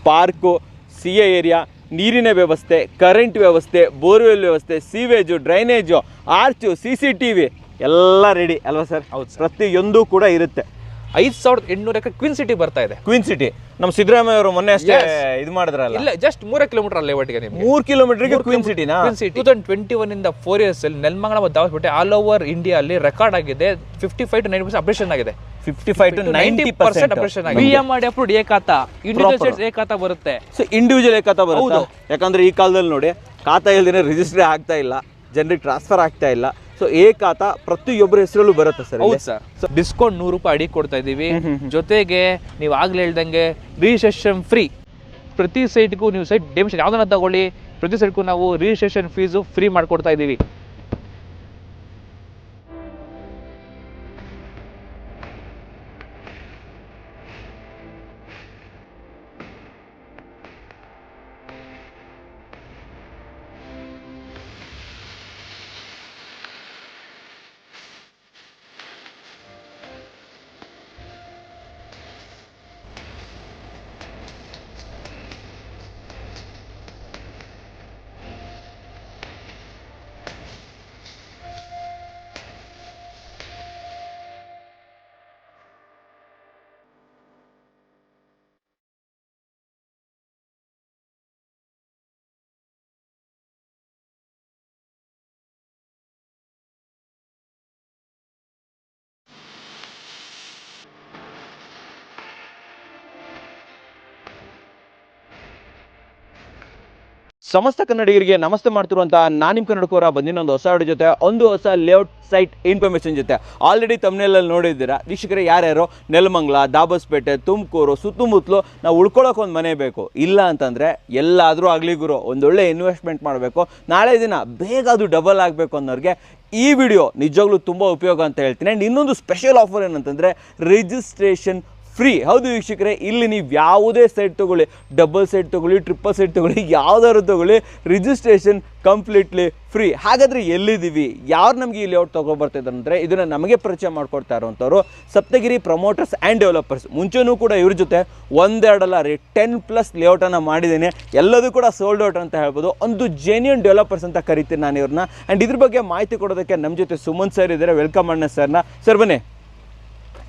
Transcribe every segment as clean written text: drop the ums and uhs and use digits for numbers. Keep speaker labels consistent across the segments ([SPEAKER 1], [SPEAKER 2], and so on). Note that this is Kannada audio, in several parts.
[SPEAKER 1] ಪಾರ್ಕು, CA ಏರಿಯಾ, ನೀರಿನ ವ್ಯವಸ್ಥೆ, ಕರೆಂಟ್ ವ್ಯವಸ್ಥೆ, ಬೋರ್ವೆಲ್ ವ್ಯವಸ್ಥೆ, ಸೀವೇಜು, ಡ್ರೈನೇಜು, ಆರ್ಚು, CCTV ಎಲ್ಲ ರೆಡಿ ಅಲ್ವಾ ಸರ್?
[SPEAKER 2] ಹೌದು ಸರ್.
[SPEAKER 1] ಪ್ರತಿಯೊಂದು ಕೂಡ ಇರುತ್ತೆ.
[SPEAKER 2] 5800 ಎಕರೆ ಕ್ವೀನ್ ಸಿಟಿ ಬರ್ತಾ ಇದೆ.
[SPEAKER 1] ಕ್ವೀನ್ ಸಿಟಿ ನಮ್ಮ ಸಿದ್ದರಾಮಯ್ಯ ಅವರು ಮೊನ್ನೆ ಅಷ್ಟೇ ಇದು ಮಾಡಿದ್ರಲ್ಲ.
[SPEAKER 2] ಇಲ್ಲ, ಜಸ್ಟ್ 3 ಕಿಲೋಮೀಟರ್ ಅಲ್ಲೇ ಒಟ್ಟಿಗೆ ನಿಮಗೆ
[SPEAKER 1] 3 ಕಿಲೋಮೀಟರ್ಗೆ ಕ್ವೀನ್ ಸಿಟಿನಾ?
[SPEAKER 2] ಕ್ವೀನ್ ಸಿಟಿ 2021 ಇಂದ 4 ಇಯರ್ಸ್ ಅಲ್ಲಿ ನೆಲಮಂಗಲ ಮತ್ತು ದಾವಸ್ಪೇಟೆ ಆಲ್ ಓವರ್ ಇಂಡಿಯಾ ಅಲ್ಲಿ ರೆಕಾರ್ಡ್ ಆಗಿದೆ. 55 to 90% ಅಪ್ರೇಷನ್ ಆಗಿದೆ.
[SPEAKER 1] 55 to 90%
[SPEAKER 2] ಅಪ್ರೇಷನ್ ಆಗಿದೆ. BMRD ಅಪ್ರೂವ್ಡ್ ಏಕಾತಾ, ಇಂಡಿವಿಜುವಲ್ ಸೆಟ್ಸ್ ಏಕಾತಾ ಬರುತ್ತೆ.
[SPEAKER 1] ಸೊ ಇಂಡಿವಿಜುವಲ್ ಏಕಾತಾ ಬರುತ್ತೆ. ಯಾಕಂದ್ರೆ ಈ ಕಾಲದಲ್ಲಿ ನೋಡಿ ಖಾತಾ ಇಲ್ದೇನೆ ರಿಜಿಸ್ಟ್ರಿ ಆಗ್ತಾ ಇಲ್ಲ, ಜನರಿಗೆ ಟ್ರಾನ್ಸ್ಫರ್ ಆಗ್ತಾ ಇಲ್ಲ. ಸೊ ಏಕಾತಾ ಪ್ರತಿಯೊಬ್ಬರ ಹೆಸರಲ್ಲೂ ಬರುತ್ತೆ ಸರ್.
[SPEAKER 2] ಹೌದು ಸರ್. ಡಿಸ್ಕೌಂಟ್ 100 ರೂಪಾಯಿ ಅಡಿ ಕೊಡ್ತಾ ಇದೀವಿ. ಜೊತೆಗೆ ನೀವು ಆಗ್ಲೇ ಹೇಳ್ದಂಗೆ ರಿಜಿಸ್ಟ್ರೇಷನ್ ಫ್ರೀ. ಪ್ರತಿ ಸೈಟ್ಗೂ ನೀವು ಸೈಟ್ ಡೆಮಿಷನ್ ಯಾವ್ದನ್ನ ತಗೊಳ್ಳಿ, ಪ್ರತಿ ಸೈಟ್ಗೂ ನಾವು ರಿಜಿಸ್ಟ್ರೇಷನ್ ಫೀಸು ಫ್ರೀ ಮಾಡ್ಕೊಡ್ತಾ ಇದೀವಿ.
[SPEAKER 1] ಸಮಸ್ತ ಕನ್ನಡಿಗರಿಗೆ ನಮಸ್ತೆ ಮಾಡ್ತಿರುವಂಥ ನಾನು ನಿಮ್ಮ ಕನ್ನಡಕೋರ ಬಂದಿನೊಂದು ಹೊಸ ವಿಡಿಯೋ ಜೊತೆ, ಒಂದು ಹೊಸ ಲೇಔಟ್ ಸೈಟ್ ಇನ್ಫಾರ್ಮೇಷನ್ ಜೊತೆ. ಆಲ್ರೆಡಿ ತಮ್ಮನೆಲ್ಲಲ್ಲಿ ನೋಡಿದ್ದೀರಾ ವೀಕ್ಷಕರೇ, ಯಾರ್ಯಾರೋ ನೆಲಮಂಗಲ, ದಾಬಸ್ಪೇಟೆ, ತುಮಕೂರು ಸುತ್ತಮುತ್ತಲು ನಾವು ಉಳ್ಕೊಳ್ಳೋಕೆ ಒಂದು ಮನೆ ಬೇಕು, ಇಲ್ಲ ಅಂತಂದರೆ ಎಲ್ಲಾದರೂ ಆಗಲಿ ಗುರು ಒಂದೊಳ್ಳೆ ಇನ್ವೆಸ್ಟ್ಮೆಂಟ್ ಮಾಡಬೇಕು, ನಾಳೆ ದಿನ ಬೇಗ ಅದು ಡಬಲ್ ಆಗಬೇಕು ಅನ್ನೋರಿಗೆ ಈ ವಿಡಿಯೋ ನಿಜವಾಗ್ಲೂ ತುಂಬ ಉಪಯೋಗ ಅಂತ ಹೇಳ್ತೀನಿ. ಆ್ಯಂಡ್ ಇನ್ನೊಂದು ಸ್ಪೆಷಲ್ ಆಫರ್ ಏನಂತಂದರೆ ರಿಜಿಸ್ಟ್ರೇಷನ್ ಫ್ರೀ. ಹೌದು ವೀಕ್ಷಕರೇ, ಇಲ್ಲಿ ನೀವು ಯಾವುದೇ ಸೈಟ್ ತೊಗೊಳ್ಳಿ, ಡಬಲ್ ಸೈಟ್ ತೊಗೊಳ್ಳಿ, ಟ್ರಿಪಲ್ ಸೈಟ್ ತೊಗೊಳ್ಳಿ, ಯಾವುದಾದ್ರು ತೊಗೊಳ್ಳಿ, ರಿಜಿಸ್ಟ್ರೇಷನ್ ಕಂಪ್ಲೀಟ್ಲಿ ಫ್ರೀ. ಹಾಗಾದರೆ ಎಲ್ಲಿದ್ದೀವಿ, ಯಾರು ನಮಗೆ ಈ ಲೇಔಟ್ ತೊಗೊಬರ್ತಿದ್ದಾರೆ ಅಂದರೆ, ಇದನ್ನು ನಮಗೆ ಪರಿಚಯ ಮಾಡ್ಕೊಡ್ತಾ ಇರೋವಂಥವ್ರು ಸಪ್ತಗಿರಿ ಪ್ರಮೋಟರ್ಸ್ ಆ್ಯಂಡ್ ಡೆವಲಪರ್ಸ್. ಮುಂಚೆನೂ ಕೂಡ ಇವ್ರ ಜೊತೆ ಒಂದೆರಡಲ್ಲ ರೀ 10+ ಲೇಔಟನ್ನು ಮಾಡಿದ್ದೀನಿ. ಎಲ್ಲದೂ ಕೂಡ ಸೋಲ್ಡ್ ಔಟ್ ಅಂತ ಹೇಳ್ಬೋದು. ಒಂದು ಜೆನ್ಯೂನ್ ಡೆವಲಪರ್ಸ್ ಅಂತ ಕರಿತೀನಿ ನಾನು ಇವ್ರನ್ನ. ಆ್ಯಂಡ್ ಇದ್ರ ಬಗ್ಗೆ ಮಾಹಿತಿ ಕೊಡೋದಕ್ಕೆ ನಮ್ಮ ಜೊತೆ ಸುಮಂತ್ ಸರ್ ಇದ್ದಾರೆ. ವೆಲ್ಕಮ್ ಅಣ್ಣ ಸರ್ನ. ಸರ್ ಬನ್ನಿ.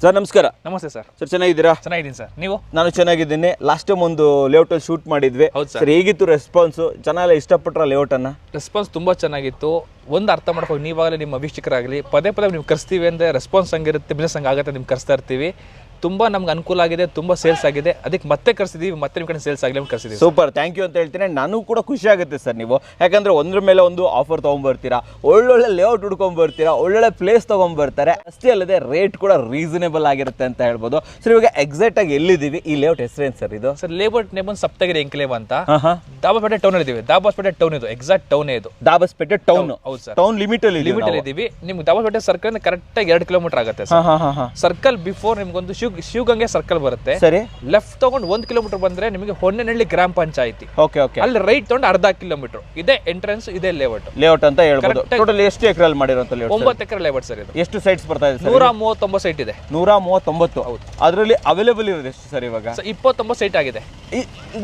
[SPEAKER 1] ಸರ್ ನಮಸ್ಕಾರ.
[SPEAKER 2] ನಮಸ್ತೆ ಸರ್.
[SPEAKER 1] ಸರ್ ಚೆನ್ನಾಗಿದ್ದೀರಾ?
[SPEAKER 2] ಚೆನ್ನಾಗಿದ್ದೀನಿ ಸರ್. ನೀವು?
[SPEAKER 1] ನಾನು ಚೆನ್ನಾಗಿದ್ದೀನಿ. ಲಾಸ್ಟ್ ಟೈಮ್ ಒಂದು ಲೇಔಟಲ್ಲಿ ಶೂಟ್ ಮಾಡಿದ್ವಿ. ಸರ್ ಹೇಗಿತ್ತು ರೆಸ್ಪಾನ್ಸು? ಚೆನ್ನಾಗಿ ಇಷ್ಟಪಟ್ರ ಲೇಔಟನ್ನು?
[SPEAKER 2] ರೆಸ್ಪಾನ್ಸ್ ತುಂಬ ಚೆನ್ನಾಗಿತ್ತು. ಒಂದು ಅರ್ಥ ಮಾಡ್ಕೊಂಡು ನೀವಾಗಲೇ ನಿಮ್ಮ ವೀಕ್ಷಕರಾಗಲಿ ಪದೇ ಪದೇ ನೀವು ಕರೆಸ್ತೀವಿ ಅಂದರೆ ರೆಸ್ಪಾನ್ಸ್ ಹಂಗಿರುತ್ತೆ, ಬಿಸ್ನೆಸ್ ಹಂಗೆ ಆಗುತ್ತೆ, ನಿಮ್ಗೆ ಕರೆಸ್ತಾ ಇರ್ತೀವಿ. ತುಂಬ ನಮ್ಗೆ ಅನುಕೂಲ ಆಗಿದೆ, ತುಂಬ ಸೇಲ್ಸ್ ಆಗಿದೆ. ಅದಕ್ಕೆ ಮತ್ತೆ ಕರೆಸಿದ್ದೀವಿ, ಮತ್ತೆ ನಿಮ್ಮ ಕಡೆ ಸೇಲ್ಸ್ ಆಗಲಿ ಅಂತ ಕರೆಸಿದ್ದೀವಿ.
[SPEAKER 1] ಸೂಪರ್, ಥ್ಯಾಂಕ್ ಯು ಅಂತ ಹೇಳ್ತೀನಿ. ನನಗೂ ಕೂಡ ಖುಷಿ ಆಗುತ್ತೆ ಸರ್. ನೀವು ಯಾಕಂದರೆ ಒಂದ್ರ ಮೇಲೆ ಒಂದು ಆಫರ್ ತೊಗೊಂಬರ್ತೀರಾ, ಒಳ್ಳೊಳ್ಳೆ ಲೇಔಟ್ ಹುಡ್ಕೊಂಬರ್ತೀರಾ, ಒಳ್ಳೊಳ್ಳೆ ಪ್ಲೇಸ್ ತೊಗೊಂಬರ್ತಾರೆ. ಅಷ್ಟೇ ಅಲ್ಲದೆ ರೇಟ್ ಕೂಡ ರೀಸನೇಬಲ್ ಆಗಿರುತ್ತೆ ಅಂತ ಹೇಳ್ಬೋದು. ಸರ್ ಇವಾಗ ಎಕ್ಸಾಕ್ಟಾಗಿ ಎಲ್ಲಿದ್ದೀವಿ, ಈ ಲೇಔಟ್ ಹೆಸರೇನು ಸರ್ ಇದು?
[SPEAKER 2] ಸರ್ ಲೇಔಟ್ ನೇಮ್ ಒಂದು ಸಪ್ತಗಿರಿ ಎಂಕ್ಲೇವ್ ಅಂತ. ದಾಬಸ್ಪೇಟೆ ಟೌನ್ ಇದ್ದೀವಿ. ದಾಬಸ್ಪೇಟೆ ಟೌನ್ ಇದು ಎಕ್ಸಾಕ್ಟ್ ಟೌನ್ ಇದು.
[SPEAKER 1] ದಾಬಸ್ಪೇಟೆ ಟೌನ್?
[SPEAKER 2] ಹೌದು ಸರ್.
[SPEAKER 1] ಟೌನ್ ಲಿಮಿಟ್ ಅಲ್ಲಿ
[SPEAKER 2] ಇದ್ದೀವಿ. ನಿಮ್ಗೆ ದಾಬಸ್ಪೇಟೆ ಸರ್ಕಲ್ ಕರೆಕ್ಟಾಗಿ 2 ಕಿಲೋಮೀಟರ್ ಆಗುತ್ತೆ ಸರ್ಕಲ್. ಬಿಫೋರ್ ನಿಮ್ಗೊಂದು ಶಿವಗಂಗೆ ಸರ್ಕಲ್ ಬರುತ್ತೆ.
[SPEAKER 1] ಸರಿ.
[SPEAKER 2] ಲೆಫ್ಟ್ ತಗೊಂಡು 1 ಕಿಲೋಮೀಟರ್ ಬಂದ್ರೆ ನಿಮಗೆ ಹೊನ್ನೆನಹಳ್ಳಿ ಗ್ರಾಮ ಪಂಚಾಯತಿ.
[SPEAKER 1] Okay okay.
[SPEAKER 2] ಅಲ್ಲಿ ರೈಟ್ ತಗೊಂಡು ಅರ್ಧ ಕಿಲೋಮೀಟರ್ ಇದೆ ಎಂಟ್ರೆನ್ಸ್, ಇದೆ ಲೇಔಟ್
[SPEAKER 1] ಅಂತ ಹೇಳ್ಬೋದು. ಟೋಟಲ್ ಎಷ್ಟು ಎಕರೆ ಮಾಡಿರೋಂಥ ಲೇಔಟ್?
[SPEAKER 2] 9 ಎಕರೆ ಲೇಔಟ್ ಸರ್ ಇದು.
[SPEAKER 1] ಎಷ್ಟು ಸೈಟ್ಸ್ ಬರ್ತಾ ಇದೆ?
[SPEAKER 2] 139 ಸೈಟ್ ಇದೆ.
[SPEAKER 1] 139. ಹೌದು. ಅದರಲ್ಲಿ ಅವೈಲೇಬಲ್ ಇರೋದು ಎಷ್ಟು ಸರ್ ಇವಾಗ?
[SPEAKER 2] 29 ಸೈಟ್ ಆಗಿದೆ.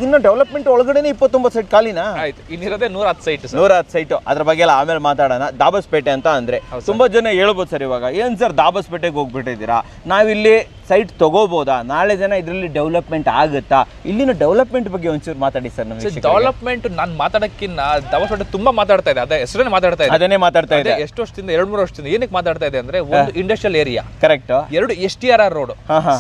[SPEAKER 1] ಇನ್ನು ಡೆವಲಪ್ಮೆಂಟ್ ಒಳಗಡೆನೆ 29 ಸೈಟ್ ಖಾಲಿನಾ?
[SPEAKER 2] ಆಯ್ತು, ಇನ್ನಿರೋದೇ 110 ಸೈಟ್.
[SPEAKER 1] 110 ಸೈಟ್. ಅದ್ರ ಬಗ್ಗೆ ಎಲ್ಲ ಆಮೇಲೆ ಮಾತಾಡೋಣ. ದಾಬಸ್ಪೇಟೆ ಅಂತ ಅಂದ್ರೆ ತುಂಬಾ ಜನ ಹೇಳ್ಬೋದು ಸರ್, ಇವಾಗ ಏನ್ ಸರ್ ದಾಬಸ್ಪೇಟೆಗೆ ಹೋಗ್ಬಿಟ್ಟಿದ್ದೀರಾ, ನಾವಿಲ್ಲಿ ಸೈಟ್ ತಗೋಬೋದಾ, ನಾಳೆ ಜನ ಇದರಲ್ಲಿ ಡೆವಲಪ್ಮೆಂಟ್ ಆಗುತ್ತಾ? ಇಲ್ಲಿನ ಡೆವಲಪ್ಮೆಂಟ್ ಬಗ್ಗೆ ಒಂಚೂರು ಮಾತಾಡಿ ಸರ್. ನಮಗೆ
[SPEAKER 2] ಡೆವಲಪ್ಮೆಂಟ್ ನಾನು ಮಾತಾಡೋಕ್ಕಿಂತ ದಾಬಸ್ಪೇಟೆ ತುಂಬಾ ಮಾತಾಡ್ತಾ ಇದೆ, ಅದೇ ಹೆಸರನ್ನೇ ಮಾತಾಡ್ತಾ ಇದೆ.
[SPEAKER 1] ಅದನ್ನೇ ಮಾತಾಡ್ತಾ ಇದೆ.
[SPEAKER 2] ಎಷ್ಟು ವರ್ಷದಿಂದ 2-3 ವರ್ಷದಿಂದ ಏನಕ್ಕೆ ಮಾತಾಡ್ತಾ ಇದೆ ಅಂದ್ರೆ, ಒಂದು industrial area,
[SPEAKER 1] correct.
[SPEAKER 2] 2 STRR road,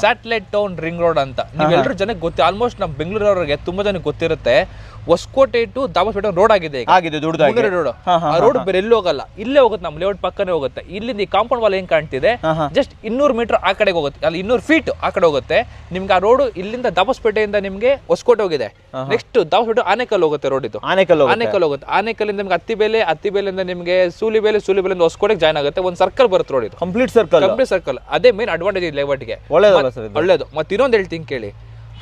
[SPEAKER 2] satellite town ring road ಅಂತ. ನೀವೆಲ್ಲರೂ ಜನಕ್ಕೆ ಗೊತ್ತಿ, ಆಲ್ಮೋಸ್ಟ್ ನಮ್ಮ ಬೆಂಗಳೂರವರಿಗೆ ತುಂಬಾ ಜನಕ್ಕೆ ಗೊತ್ತಿರುತ್ತೆ. ಹೊಸಕೋಟೆ ಟು ದಾಬಸ್ಪೇಟೆ ರೋಡ್ ಆಗಿದೆ, ರೋಡ್. ಆ ರೋಡ್ ಬೇರೆ ಎಲ್ಲೂ ಹೋಗಲ್ಲ, ಇಲ್ಲೇ ಹೋಗುತ್ತೆ, ನಮ್ಮ ಲೇಔಟ್ ಪಕ್ಕನೇ ಹೋಗುತ್ತೆ. ಇಲ್ಲಿಂದ ಈ ಕಾಂಪೌಂಡ್ ವಾಲ್ ಏನ್ ಕಾಣ್ತಿದೆ, ಜಸ್ಟ್ 200 ಮೀಟರ್ ಆ ಕಡೆಗೆ ಹೋಗುತ್ತೆ, ಅಲ್ಲಿ 200 ಫೀಟ್ ಆ ಕಡೆ ಹೋಗುತ್ತೆ. ನಿಮ್ಗೆ ಆ ರೋಡ್ ಇಲ್ಲಿಂದ ದಾಬಸ್ಪೇಟೆಯಿಂದ ನಿಮ್ಗೆ ಹೊಸಕೋಟೆ ಹೋಗಿದೆ. ನೆಕ್ಸ್ಟ್ ದಾಬಸ್ಪೇಟೆ ಆನೇಕಲ್ ಹೋಗುತ್ತೆ ರೋಡ್ ಇದು. ಆನೇಕಲ್ ಹೋಗುತ್ತೆ. ಆನೇಕಲ್ಲಿಂದ ನಿಮ್ಗೆ ಹತ್ತಿಬೇಲೆಯಿಂದ ನಿಮ್ಗೆ ಸೂಲಿಬೇಲೆಯಿಂದ ಹೊಸಕೋಟೆಗೆ ಜಾಯ್ನ್ ಆಗುತ್ತೆ. ಒಂದು ಸರ್ಕಲ್ ಬರುತ್ತೆ ರೋಡ್ ಇದು, ಕಂಪ್ಲೀಟ್ ಸರ್ಕಲ್. ಅದೇ ಮೇನ್ ಅಡ್ವಾಂಟೇಜ್ ಲೇಔಟ್ಗೆ, ಒಳ್ಳೇದು. ಮತ್ತೆ ಇನ್ನೊಂದು ಹೇಳ್ತೀನಿ ಕೇಳಿ,